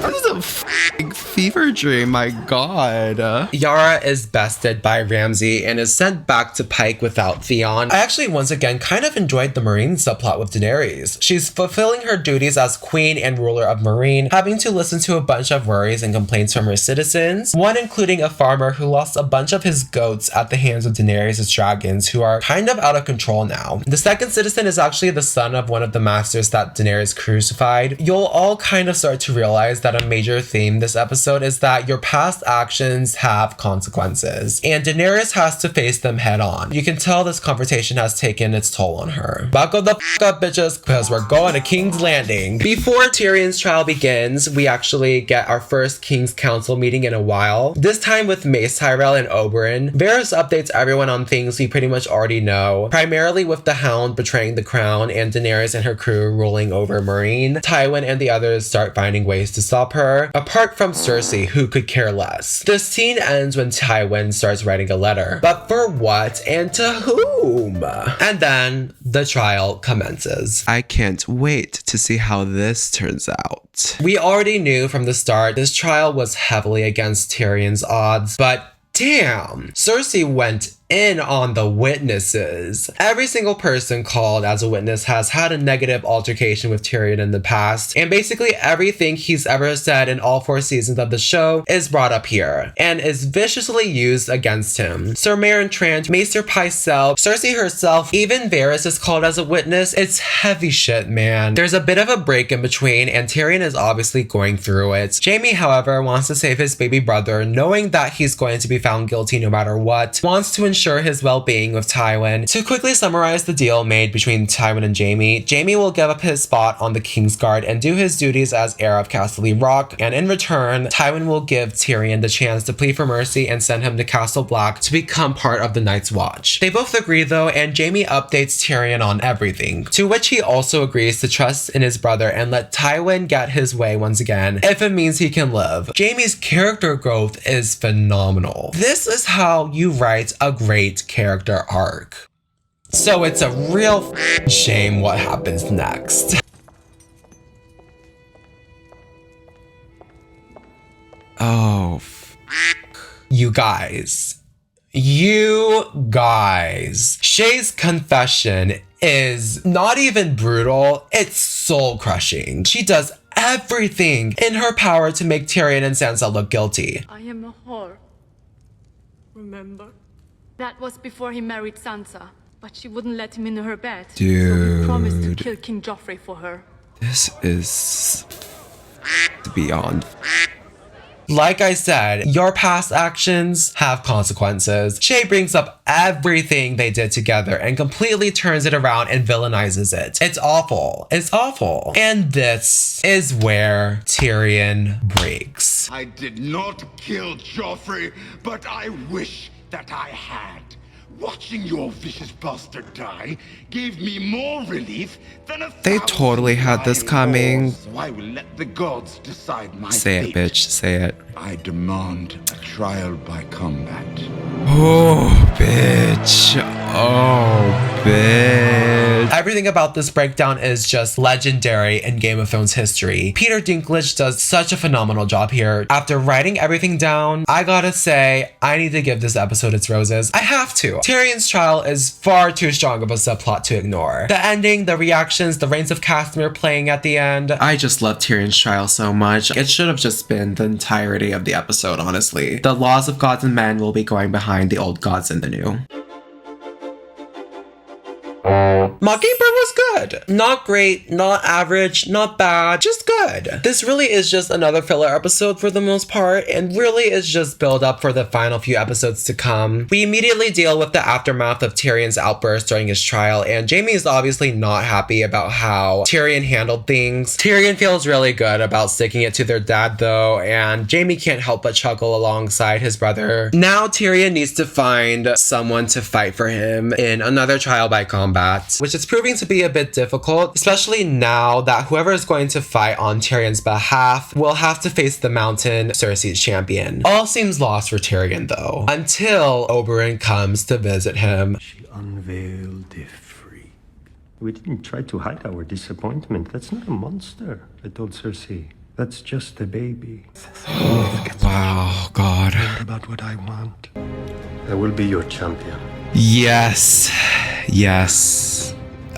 This is a f***ing fever dream, my god. Yara is bested by Ramsay and is sent back to Pike without Theon. I actually once again kind of enjoyed the Marine subplot with Daenerys. She's fulfilling her duties as queen and ruler of Marine, having to listen to a bunch of worries and complaints from her citizens, one including a farmer who lost a bunch of his goats at the hands of Daenerys' dragons, who are kind of out of control now. The second citizen is actually the son of one of the masters that Daenerys crucified. You'll all kind of start to realize that a major theme this episode is that your past actions have consequences, and Daenerys has to face them head on. You can tell this confrontation has taken its toll on her. Buckle the f*** up, bitches, because we're going to King's Landing. Before Tyrion's trial begins, we actually get our first King's Council meeting in a while, this time with Mace Tyrell and Oberyn. Varys updates everyone on things we pretty much already know, primarily with the Hound betraying the crown and Daenerys and her crew ruling over Meereen. Tywin and the others start finding ways to stop her, apart from Cersei, who could care less. The scene ends when Tywin starts writing a letter. But for what and to whom? And then the trial commences. I can't wait to see how this turns out. We already knew from the start this trial was heavily against Tyrion's odds, but damn, Cersei went in on the witnesses. Every single person called as a witness has had a negative altercation with Tyrion in the past, and basically everything he's ever said in all 4 seasons of the show is brought up here, and is viciously used against him. Sir Meryn Trant, Maester Pycelle, Cersei herself, even Varys is called as a witness. It's heavy shit, man. There's a bit of a break in between, and Tyrion is obviously going through it. Jaime, however, wants to save his baby brother, knowing that he's going to be found guilty no matter what, wants to ensure his well-being with Tywin. To quickly summarize the deal made between Tywin and Jaime will give up his spot on the Kingsguard and do his duties as heir of Castle Rock, and in return, Tywin will give Tyrion the chance to plead for mercy and send him to Castle Black to become part of the Night's Watch. They both agree though, and Jaime updates Tyrion on everything, to which he also agrees to trust in his brother and let Tywin get his way once again, if it means he can live. Jaime's character growth is phenomenal. This is how you write a great character arc. So it's a real shame what happens next. Oh, you guys. Shay's confession is not even brutal, it's soul crushing. She does everything in her power to make Tyrion and Sansa look guilty. I am a whore. Remember? That was before he married Sansa, but she wouldn't let him in her bed. Dude. So he promised to kill King Joffrey for her. This is beyond. Like I said, your past actions have consequences. Shay brings up everything they did together and completely turns it around and villainizes it. It's awful. It's awful. And this is where Tyrion breaks. I did not kill Joffrey, but I wish that I had. Watching your vicious bastard die gave me more relief than a They totally had this coming. So I will let the gods decide my Say it, fate. bitch. Say it. I demand a trial by combat. Oh, bitch. Oh, bitch. Everything about this breakdown is just legendary in Game of Thrones history. Peter Dinklage does such a phenomenal job here. After writing everything down, I gotta say, I need to give this episode its roses. I have to. Tyrion's trial is far too strong of a subplot to ignore. The ending, the reactions, the Reigns of Castamere playing at the end. I just love Tyrion's trial so much. It should have just been the entirety of the episode, honestly. The laws of gods and men will be going behind the old gods and the new. Mockingbird was good. Not great, not average, not bad, just good. This really is just another filler episode for the most part, and really is just build up for the final few episodes to come. We immediately deal with the aftermath of Tyrion's outburst during his trial, and Jaime is obviously not happy about how Tyrion handled things. Tyrion feels really good about sticking it to their dad though, and Jaime can't help but chuckle alongside his brother. Now Tyrion needs to find someone to fight for him in another trial by combat, which is proving to be a bit difficult, especially now that whoever is going to fight on Tyrion's behalf will have to face the Mountain, Cersei's champion. All seems lost for Tyrion though, until Oberyn comes to visit him. She unveiled the freak. We didn't try to hide our disappointment. That's not a monster, I told Cersei. That's just a baby. Wow, God. About what I want. I will be your champion. Yes. Yes.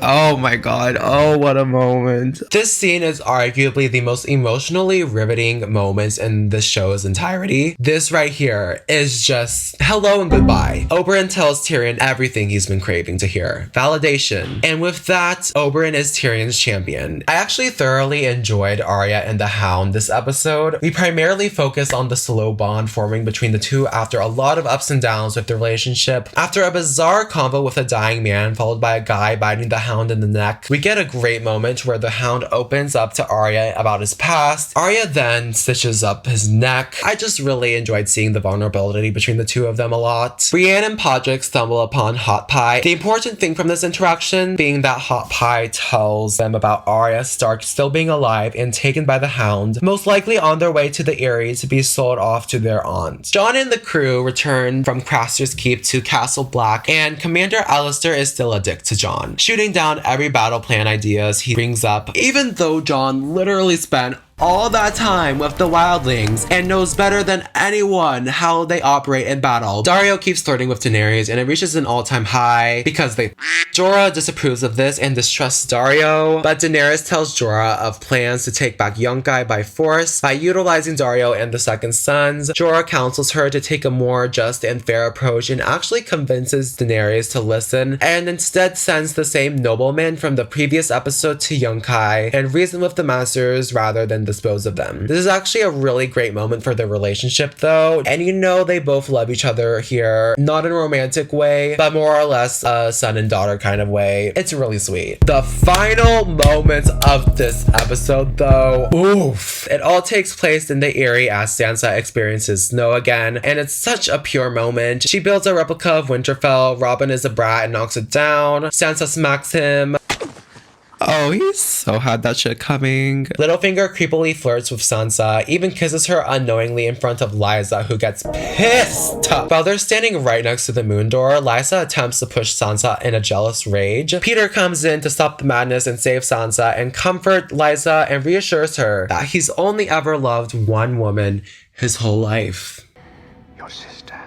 Oh my God. Oh, what a moment. This scene is arguably the most emotionally riveting moments in the show's entirety. This right here is just hello and goodbye. Oberyn tells Tyrion everything he's been craving to hear. Validation. And with that, Oberyn is Tyrion's champion. I actually thoroughly enjoyed Arya and the Hound this episode. We primarily focus on the slow bond forming between the two after a lot of ups and downs with the relationship. After a bizarre convo with a dying man followed by a guy biting the Hound in the neck, we get a great moment where the Hound opens up to Arya about his past. Arya then stitches up his neck. I just really enjoyed seeing the vulnerability between the two of them a lot. Brienne and Podrick stumble upon Hot Pie. The important thing from this interaction being that Hot Pie tells them about Arya Stark still being alive and taken by the Hound, most likely on their way to the Eyrie to be sold off to their aunt. Jon and the crew return from Craster's Keep to Castle Black, and Commander Alistair is still a dick to Jon, shooting down every battle plan ideas he brings up, even though Jon literally spent all that time with the wildlings and knows better than anyone how they operate in battle. Daario keeps flirting with Daenerys and it reaches an all-time high because they Jorah disapproves of this and distrusts Daario, but Daenerys tells Jorah of plans to take back Yunkai by force. By utilizing Daario and the Second Sons, Jorah counsels her to take a more just and fair approach and actually convinces Daenerys to listen, and instead sends the same nobleman from the previous episode to Yunkai and reason with the masters rather than dispose of them. This is actually a really great moment for their relationship though, and you know they both love each other here, not in a romantic way, but more or less a son and daughter kind of way. It's really sweet. The final moments of this episode though, oof. It all takes place in the Eyrie as Sansa experiences snow again, and it's such a pure moment. She builds a replica of Winterfell, Robin is a brat and knocks it down, Sansa smacks him. Oh, he so had that shit coming. Littlefinger creepily flirts with Sansa, even kisses her unknowingly in front of Lysa, who gets pissed. While they're standing right next to the moon door, Lysa attempts to push Sansa in a jealous rage. Peter comes in to stop the madness and save Sansa and comfort Lysa and reassures her that he's only ever loved one woman his whole life. Your sister.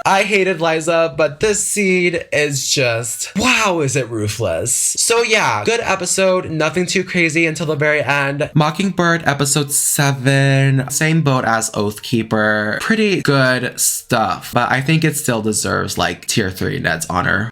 I hated Lysa, but this scene is just, wow, is it ruthless. So yeah, good episode, nothing too crazy until the very end. Mockingbird episode 7, same boat as Oathkeeper. Pretty good stuff, but I think it still deserves like tier 3 Ned's honor.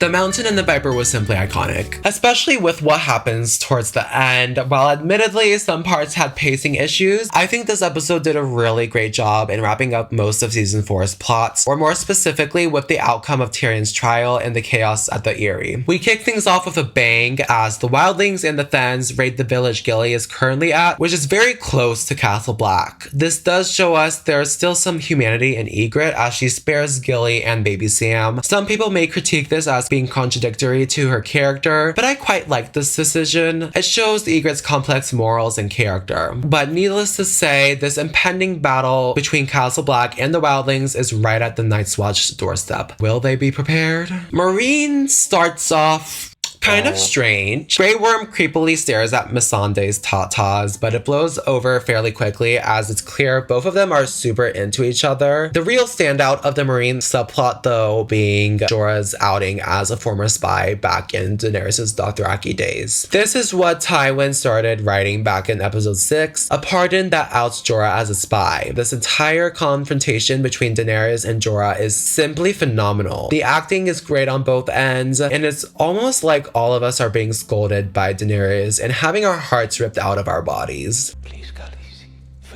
The Mountain and the Viper was simply iconic, especially with what happens towards the end. While admittedly some parts had pacing issues, I think this episode did a really great job in wrapping up most of season 4's plots, or more specifically with the outcome of Tyrion's trial and the chaos at the Eyrie. We kick things off with a bang as the wildlings and the Thens raid the village Gilly is currently at, which is very close to Castle Black. This does show us there's still some humanity in Ygritte as she spares Gilly and baby Sam. Some people may critique this as being contradictory to her character, but I quite like this decision. It shows Ygritte's complex morals and character. But needless to say, this impending battle between Castle Black and the wildlings is right at the Night's Watch doorstep. Will they be prepared? Meereen starts off Kind of strange. Grey Worm creepily stares at Missandei's tatas, but it blows over fairly quickly as it's clear both of them are super into each other. The real standout of the Marine subplot though being Jorah's outing as a former spy back in Daenerys' Dothraki days. This is what Tywin started writing back in episode 6, a pardon that outs Jorah as a spy. This entire confrontation between Daenerys and Jorah is simply phenomenal. The acting is great on both ends, and it's almost like all of us are being scolded by Daenerys and having our hearts ripped out of our bodies.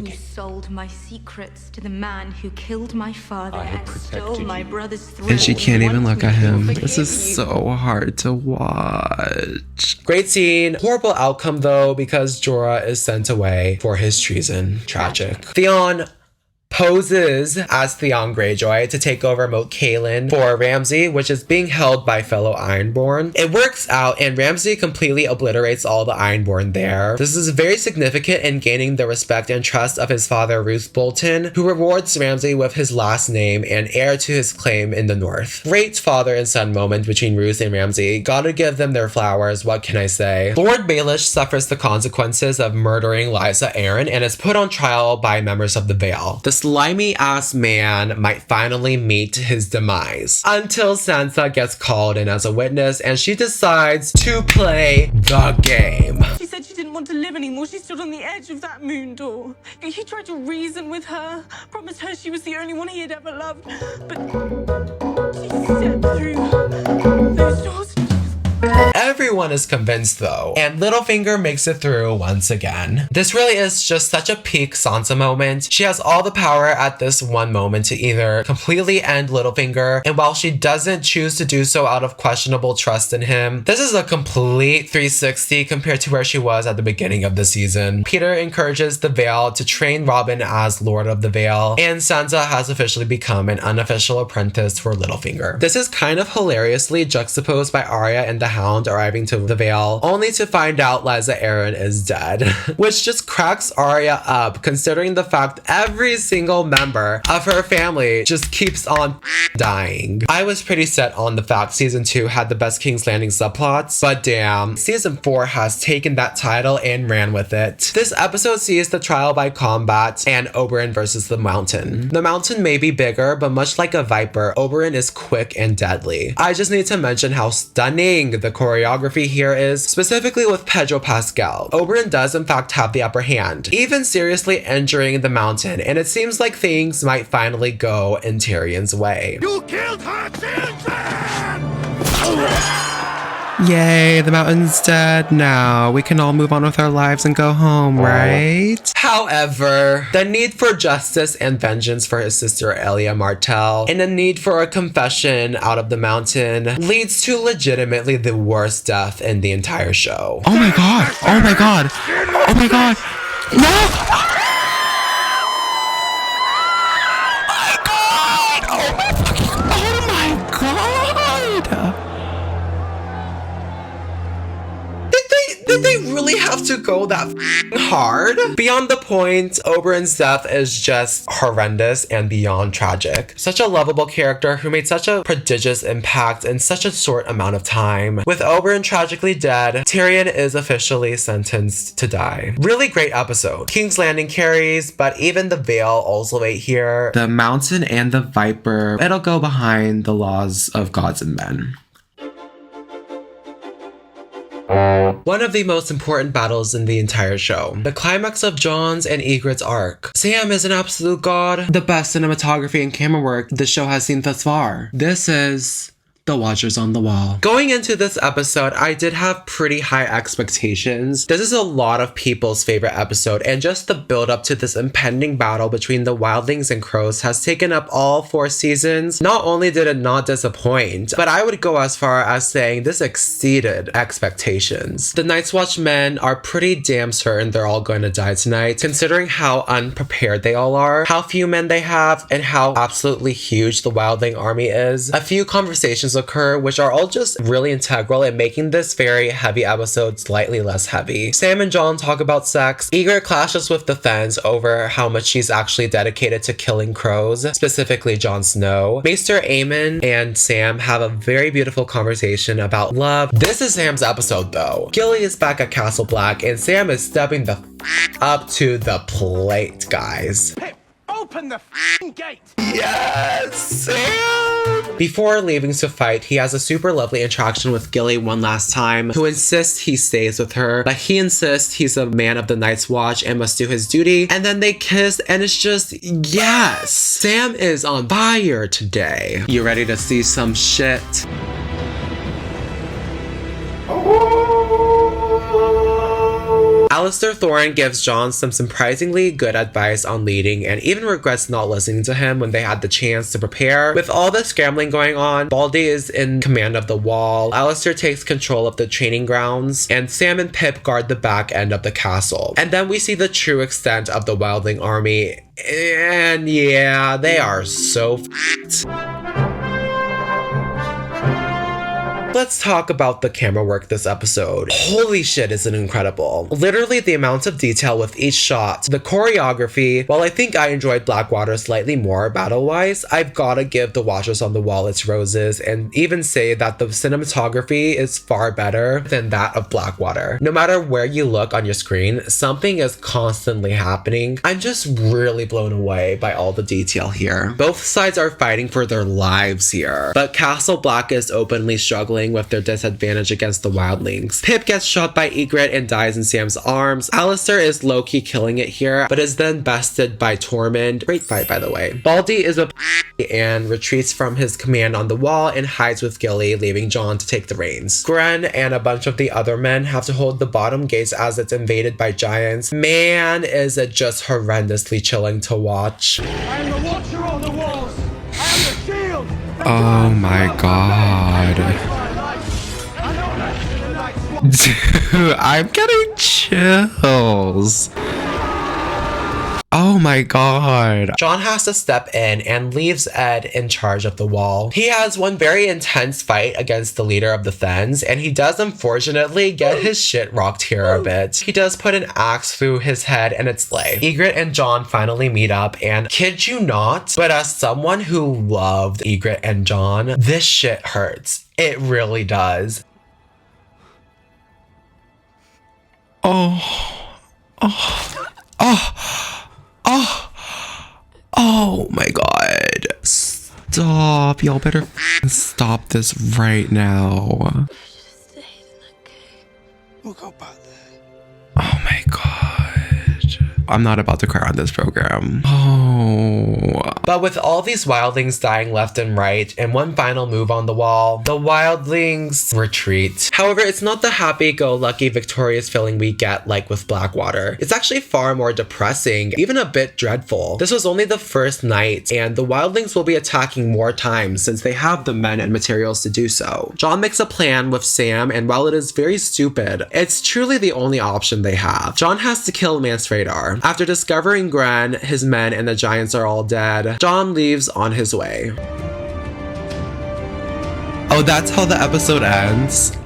You sold my secrets to the man who killed my father and stole my brother's throne. And she can't even look at him. This is so hard to watch. Great scene. Horrible outcome though, because Jorah is sent away for his treason. Tragic. Theon poses as Theon Greyjoy to take over Moat Cailin for Ramsay, which is being held by fellow Ironborn. It works out and Ramsay completely obliterates all the Ironborn there. This is very significant in gaining the respect and trust of his father Roose Bolton, who rewards Ramsay with his last name and heir to his claim in the north. Great father and son moment between Roose and Ramsay. Gotta give them their flowers, what can I say? Lord Baelish suffers the consequences of murdering Lysa Arryn and is put on trial by members of the Vale. The slimy ass man might finally meet his demise until Sansa gets called in as a witness and she decides to play the game. She said she didn't want to live anymore. She stood on the edge of that moon door. He tried to reason with her, promised her she was the only one he had ever loved. But she stepped through those doors. Everyone is convinced though, and Littlefinger makes it through once again. This really is just such a peak Sansa moment. She has all the power at this one moment to either completely end Littlefinger, and while she doesn't choose to do so out of questionable trust in him, this is a complete 360 compared to where she was at the beginning of the season. Peter encourages the Vale to train Robin as Lord of the Vale, and Sansa has officially become an unofficial apprentice for Littlefinger. This is kind of hilariously juxtaposed by Arya and the Hound arriving to the Vale, only to find out Lysa Arryn is dead, which just cracks Arya up considering the fact every single member of her family just keeps on dying. I was pretty set on the fact season 2 had the best King's Landing subplots, but damn, season 4 has taken that title and ran with it. This episode sees the trial by combat and Oberyn versus the Mountain. The Mountain may be bigger, but much like a viper, Oberyn is quick and deadly. I just need to mention how stunning the choreography here is, specifically with Pedro Pascal. Oberyn does in fact have the upper hand, even seriously injuring the Mountain, and it seems like things might finally go in Tyrion's way. You killed her children! Yay, the Mountain's dead now. We can all move on with our lives and go home, right? However, the need for justice and vengeance for his sister Elia Martell and the need for a confession out of the Mountain leads to legitimately the worst death in the entire show. Oh my god! Oh my god! Oh my god! No! Did they really have to go that hard? Beyond the point, Oberyn's death is just horrendous and beyond tragic. Such a lovable character who made such a prodigious impact in such a short amount of time. With Oberyn tragically dead, Tyrion is officially sentenced to die. Really great episode. King's Landing carries, but even the Vale also ate here. The Mountain and the Viper, it'll go behind the laws of gods and men. One of the most important battles in the entire show. The climax of Jon's and Ygritte's arc. Sam is an absolute god. The best cinematography and camera work the show has seen thus far. This is The Watchers on the Wall. Going into this episode, I did have pretty high expectations. This is a lot of people's favorite episode, and just the build up to this impending battle between the wildlings and crows has taken up all 4 seasons. Not only did it not disappoint, but I would go as far as saying this exceeded expectations. The Night's Watch men are pretty damn certain they're all going to die tonight, considering how unprepared they all are, how few men they have, and how absolutely huge the wildling army is. A few conversations occur, which are all just really integral in making this very heavy episode slightly less heavy. Sam and Jon talk about sex. Ygritte clashes with the Thenns over how much she's actually dedicated to killing crows, specifically Jon Snow. Maester Aemon and Sam have a very beautiful conversation about love. This is Sam's episode though. Gilly is back at Castle Black and Sam is stepping the up to the plate, guys. Open the gate! Yes, Sam! Before leaving to fight, he has a super lovely interaction with Gilly one last time, who insists he stays with her, but he insists he's a man of the Night's Watch and must do his duty, and then they kiss, and it's just, yes! Sam is on fire today. You ready to see some shit? Alistair Thorin gives Jon some surprisingly good advice on leading and even regrets not listening to him when they had the chance to prepare. With all the scrambling going on, Baldy is in command of the wall, Alistair takes control of the training grounds, and Sam and Pip guard the back end of the castle. And then we see the true extent of the Wildling army, and yeah, they are so f***ed. Let's talk about the camera work this episode. Holy shit, is it incredible. Literally the amount of detail with each shot. The choreography, while I think I enjoyed Blackwater slightly more battle-wise, I've gotta give The Watchers on the Wall its roses and even say that the cinematography is far better than that of Blackwater. No matter where you look on your screen, something is constantly happening. I'm just really blown away by all the detail here. Both sides are fighting for their lives here, but Castle Black is openly struggling with their disadvantage against the wildlings. Pip gets shot by Ygritte and dies in Sam's arms. Alistair is low-key killing it here, but is then bested by Tormund. Great fight, by the way. Baldy is a and retreats from his command on the wall and hides with Gilly, leaving Jon to take the reins. Gren and a bunch of the other men have to hold the bottom gates as it's invaded by giants. Man, is it just horrendously chilling to watch. I am the Watcher on the walls! I am the shield! Oh my god. Dude, I'm getting chills. Oh my god. Jon has to step in and leaves Ed in charge of the wall. He has one very intense fight against the leader of the Thenns, and he does unfortunately get his shit rocked here a bit. He does put an axe through his head and it's lay. Ygritte and Jon finally meet up, and kid you not, but as someone who loved Ygritte and Jon, this shit hurts. It really does. Oh my god. Stop. Y'all better stop this right now. We'll go by there. Oh my god. I'm not about to cry on this program. Oh. But with all these wildlings dying left and right, and one final move on the wall, the wildlings retreat. However, it's not the happy-go-lucky victorious feeling we get like with Blackwater. It's actually far more depressing, even a bit dreadful. This was only the first night, and the wildlings will be attacking more times since they have the men and materials to do so. Jon makes a plan with Sam, and while it is very stupid, it's truly the only option they have. Jon has to kill Mance Rhaegar. After discovering Gren, his men, and the giants are all dead, Jon leaves on his way. Oh, that's how the episode ends?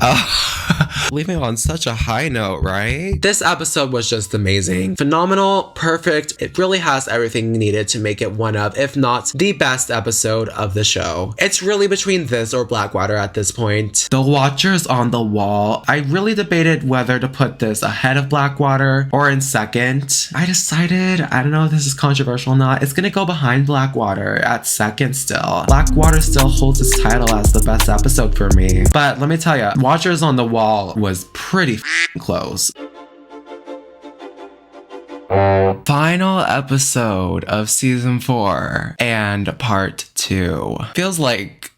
Leaving on such a high note, right? This episode was just amazing. Phenomenal, perfect. It really has everything needed to make it one of, if not the best episode of the show. It's really between this or Blackwater at this point. The Watchers on the Wall. I really debated whether to put this ahead of Blackwater or in second. I decided, I don't know if this is controversial or not, it's gonna go behind Blackwater at second still. Blackwater still holds its title as the best episode for me. But let me tell you, Watchers on the Wall was pretty close. Final episode of season 4 and part 2. Feels like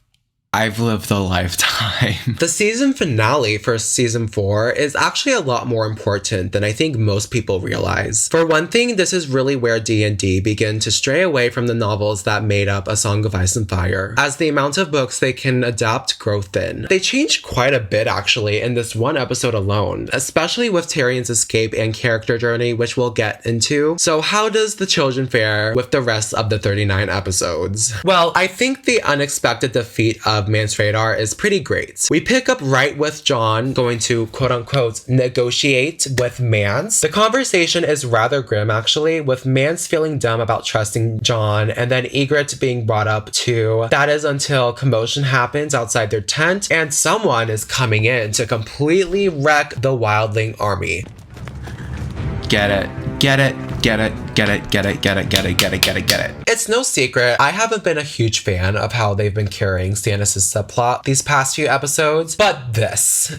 I've lived a lifetime. The season finale for season 4 is actually a lot more important than I think most people realize. For one thing, this is really where D&D begin to stray away from the novels that made up A Song of Ice and Fire, as the amount of books they can adapt grow thin. They changed quite a bit actually in this one episode alone, especially with Tyrion's escape and character journey, which we'll get into. So how does The Children fare with the rest of the 39 episodes? Well, I think the unexpected defeat of of Man's radar is pretty great. We pick up right with Jon going to quote-unquote negotiate with Mance. The conversation is rather grim actually, with Mance feeling dumb about trusting Jon and then Ygritte being brought up too. That is until commotion happens outside their tent and someone is coming in to completely wreck the wildling army. Get it. Get it. Get it. Get it. Get it. Get it. Get it. Get it. Get it. Get it. It's no secret, I haven't been a huge fan of how they've been carrying Stannis' subplot these past few episodes, but this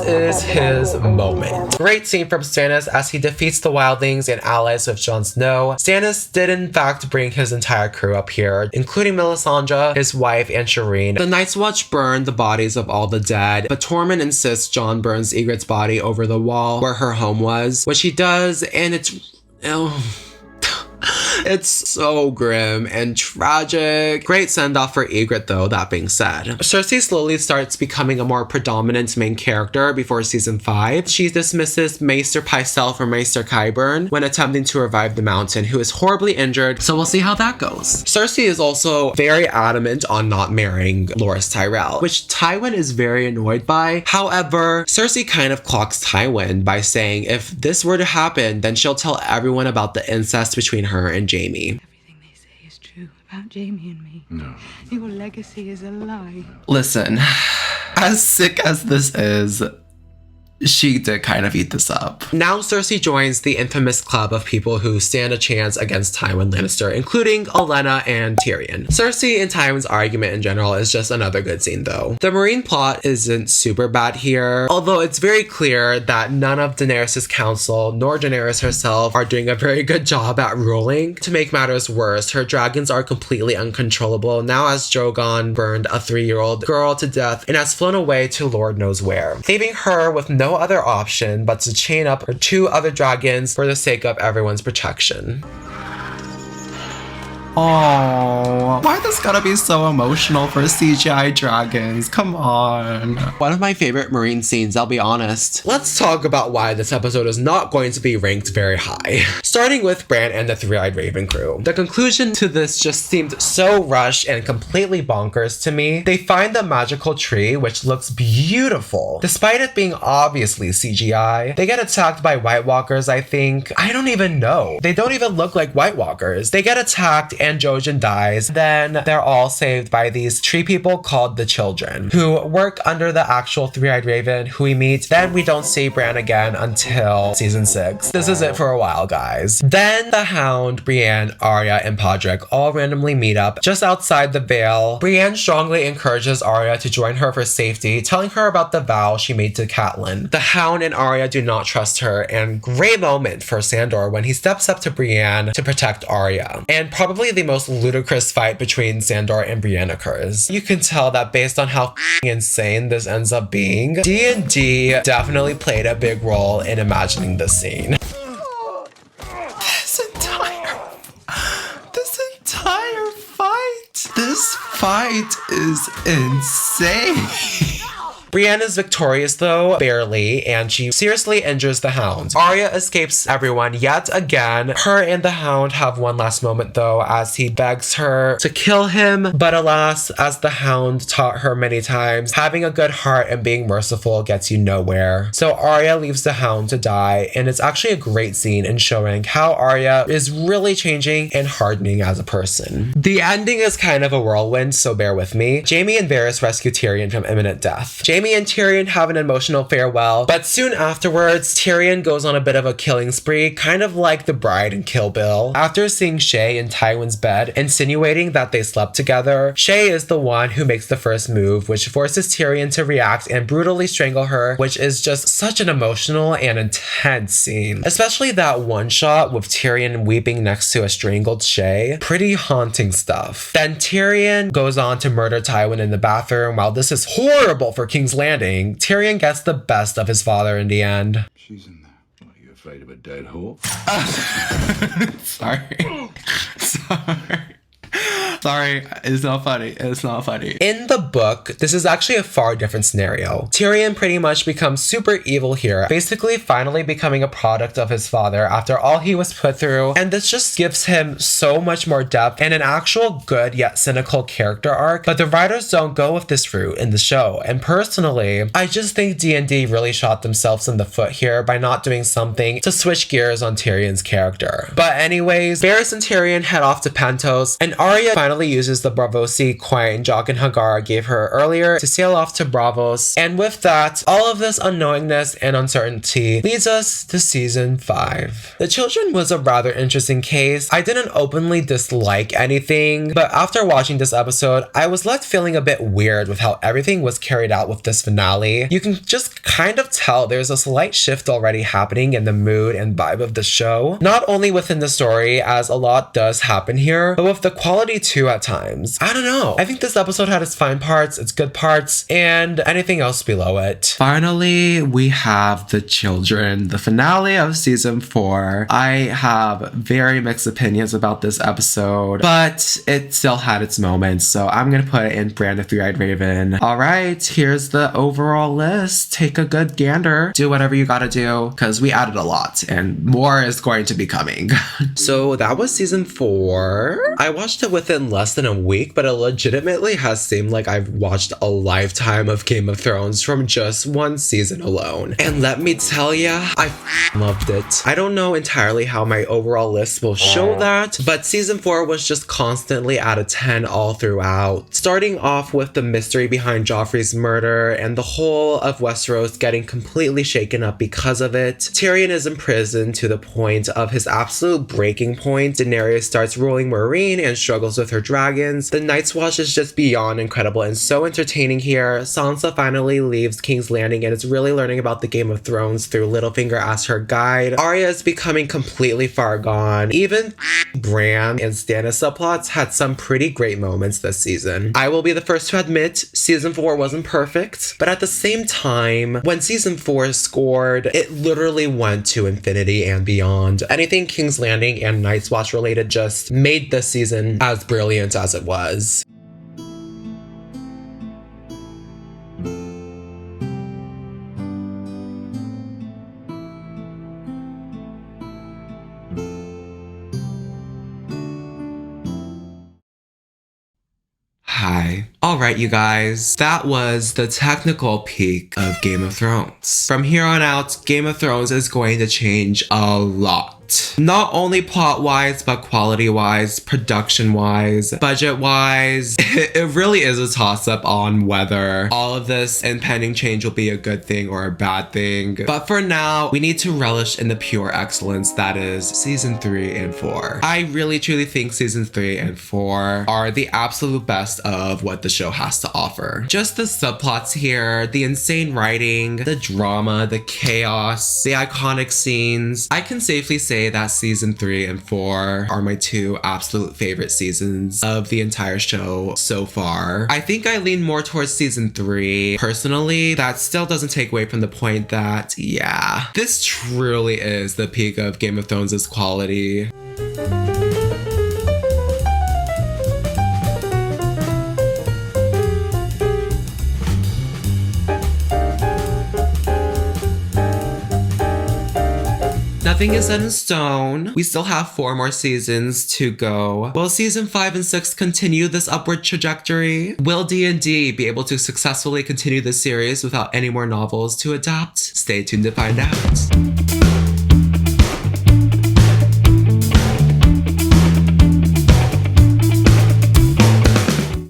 is his moment. Great scene from Stannis as he defeats the wildlings and allies with Jon Snow. Stannis did in fact bring his entire crew up here, including Melisandre, his wife, and Shireen. The Night's Watch burned the bodies of all the dead, but Tormund insists Jon burns Ygritte's body over the wall where her home was, which he does, and it's so grim and tragic. Great send-off for Ygritte though, that being said. Cersei slowly starts becoming a more predominant main character before season 5. She dismisses Maester Pycelle or Maester Qyburn when attempting to revive the Mountain, who is horribly injured, so we'll see how that goes. Cersei is also very adamant on not marrying Loras Tyrell, which Tywin is very annoyed by. However, Cersei kind of clocks Tywin by saying if this were to happen, then she'll tell everyone about the incest between her and Jaime. Everything they say is true about Jaime and me. No. Your legacy is a lie. Listen, as sick as this is, she did kind of eat this up. Now Cersei joins the infamous club of people who stand a chance against Tywin Lannister, including Olenna and Tyrion. Cersei and Tywin's argument in general is just another good scene though. The Marine plot isn't super bad here, although it's very clear that none of Daenerys' council nor Daenerys herself are doing a very good job at ruling. To make matters worse, her dragons are completely uncontrollable now as Drogon burned a 3-year-old girl to death and has flown away to Lord knows where, leaving her with no other option but to chain up her 2 other dragons for the sake of everyone's protection. Oh, why this gotta be so emotional for CGI dragons? Come on. One of my favorite Marine scenes, I'll be honest. Let's talk about why this episode is not going to be ranked very high. Starting with Bran and the Three-Eyed Raven crew. The conclusion to this just seemed so rushed and completely bonkers to me. They find the magical tree, which looks beautiful, despite it being obviously CGI. They get attacked by White Walkers, I think. I don't even know. They don't even look like White Walkers. They get attacked and Jojen dies. Then they're all saved by these tree people called the Children, who work under the actual Three-Eyed Raven who we meet. Then we don't see Bran again until season 6. This is it for a while, guys. Then the Hound, Brienne, Arya, and Podrick all randomly meet up just outside the Vale. Brienne strongly encourages Arya to join her for safety, telling her about the vow she made to Catelyn. The Hound and Arya do not trust her, and great moment for Sandor when he steps up to Brienne to protect Arya. And probably the most ludicrous fight between Sandor and Brienne occurs. You can tell that based on how insane this ends up being, D&D definitely played a big role in imagining this scene. This fight is insane. Brienne is victorious though, barely, and she seriously injures the Hound. Arya escapes everyone yet again. Her and the Hound have one last moment though, as he begs her to kill him, but alas, as the Hound taught her many times, having a good heart and being merciful gets you nowhere. So Arya leaves the Hound to die, and it's actually a great scene in showing how Arya is really changing and hardening as a person. The ending is kind of a whirlwind, so bear with me. Jaime and Varys rescue Tyrion from imminent death. Jaime and Tyrion have an emotional farewell, but soon afterwards, Tyrion goes on a bit of a killing spree, kind of like the bride in Kill Bill. After seeing Shae in Tywin's bed, insinuating that they slept together, Shae is the one who makes the first move, which forces Tyrion to react and brutally strangle her, which is just such an emotional and intense scene. Especially that one shot with Tyrion weeping next to a strangled Shae. Pretty haunting stuff. Then Tyrion goes on to murder Tywin in the bathroom. While this is horrible for King's Landing, Tyrion gets the best of his father in the end. She's in there. Are you afraid of a dead horse? Sorry. Sorry, it's not funny. It's not funny. In the book, this is actually a far different scenario. Tyrion pretty much becomes super evil here, basically finally becoming a product of his father after all he was put through, and this just gives him so much more depth and an actual good yet cynical character arc, but the writers don't go with this route in the show, and personally, I just think D&D really shot themselves in the foot here by not doing something to switch gears on Tyrion's character. But anyways, Varys and Tyrion head off to Pentos, and Arya finally uses the Braavosi coin Jaqen H'ghar gave her earlier to sail off to Braavos, and with that, all of this unknowingness and uncertainty leads us to season 5. The Children was a rather interesting case. I didn't openly dislike anything, but after watching this episode, I was left feeling a bit weird with how everything was carried out with this finale. You can just kind of tell there's a slight shift already happening in the mood and vibe of the show, not only within the story, as a lot does happen here, but with the quality too at times. I don't know. I think this episode had its fine parts, its good parts, and anything else below it. Finally, we have The Children, the finale of season 4. I have very mixed opinions about this episode, but it still had its moments, so I'm gonna put it in Brand of Three-Eyed Raven. Alright, here's the overall list. Take a good gander. Do whatever you gotta do, because we added a lot, and more is going to be coming. So that was season 4. I watched it within less than a week, but it legitimately has seemed like I've watched a lifetime of Game of Thrones from just one season alone. And let me tell ya, I loved it. I don't know entirely how my overall list will show that, but season 4 was just constantly at a 10 all throughout. Starting off with the mystery behind Joffrey's murder and the whole of Westeros getting completely shaken up because of it. Tyrion is imprisoned to the point of his absolute breaking point. Daenerys starts ruling Meereen and struggles with her dragons. The Night's Watch is just beyond incredible and so entertaining here. Sansa finally leaves King's Landing and is really learning about the Game of Thrones through Littlefinger as her guide. Arya is becoming completely far gone. Even Bran and Stannis subplots had some pretty great moments this season. I will be the first to admit season 4 wasn't perfect, but at the same time, when season 4 scored, it literally went to infinity and beyond. Anything King's Landing and Night's Watch related just made this season as brilliant as it was. Hi. Alright, you guys, that was the technical peak of Game of Thrones. From here on out, Game of Thrones is going to change a lot. Not only plot-wise, but quality-wise, production-wise, budget-wise. It really is a toss-up on whether all of this impending change will be a good thing or a bad thing. But for now, we need to relish in the pure excellence that is season 3 and 4. I really truly think season 3 and 4 are the absolute best of what the show has to offer. Just the subplots here, the insane writing, the drama, the chaos, the iconic scenes. I can safely say that season 3 and 4 are my 2 absolute favorite seasons of the entire show so far. I think I lean more towards season 3 personally. That still doesn't take away from the point that, yeah, this truly is the peak of Game of Thrones' quality. Nothing is set in stone. We still have 4 more seasons to go. Will season 5 and 6 continue this upward trajectory? Will D&D be able to successfully continue this series without any more novels to adapt? Stay tuned to find out.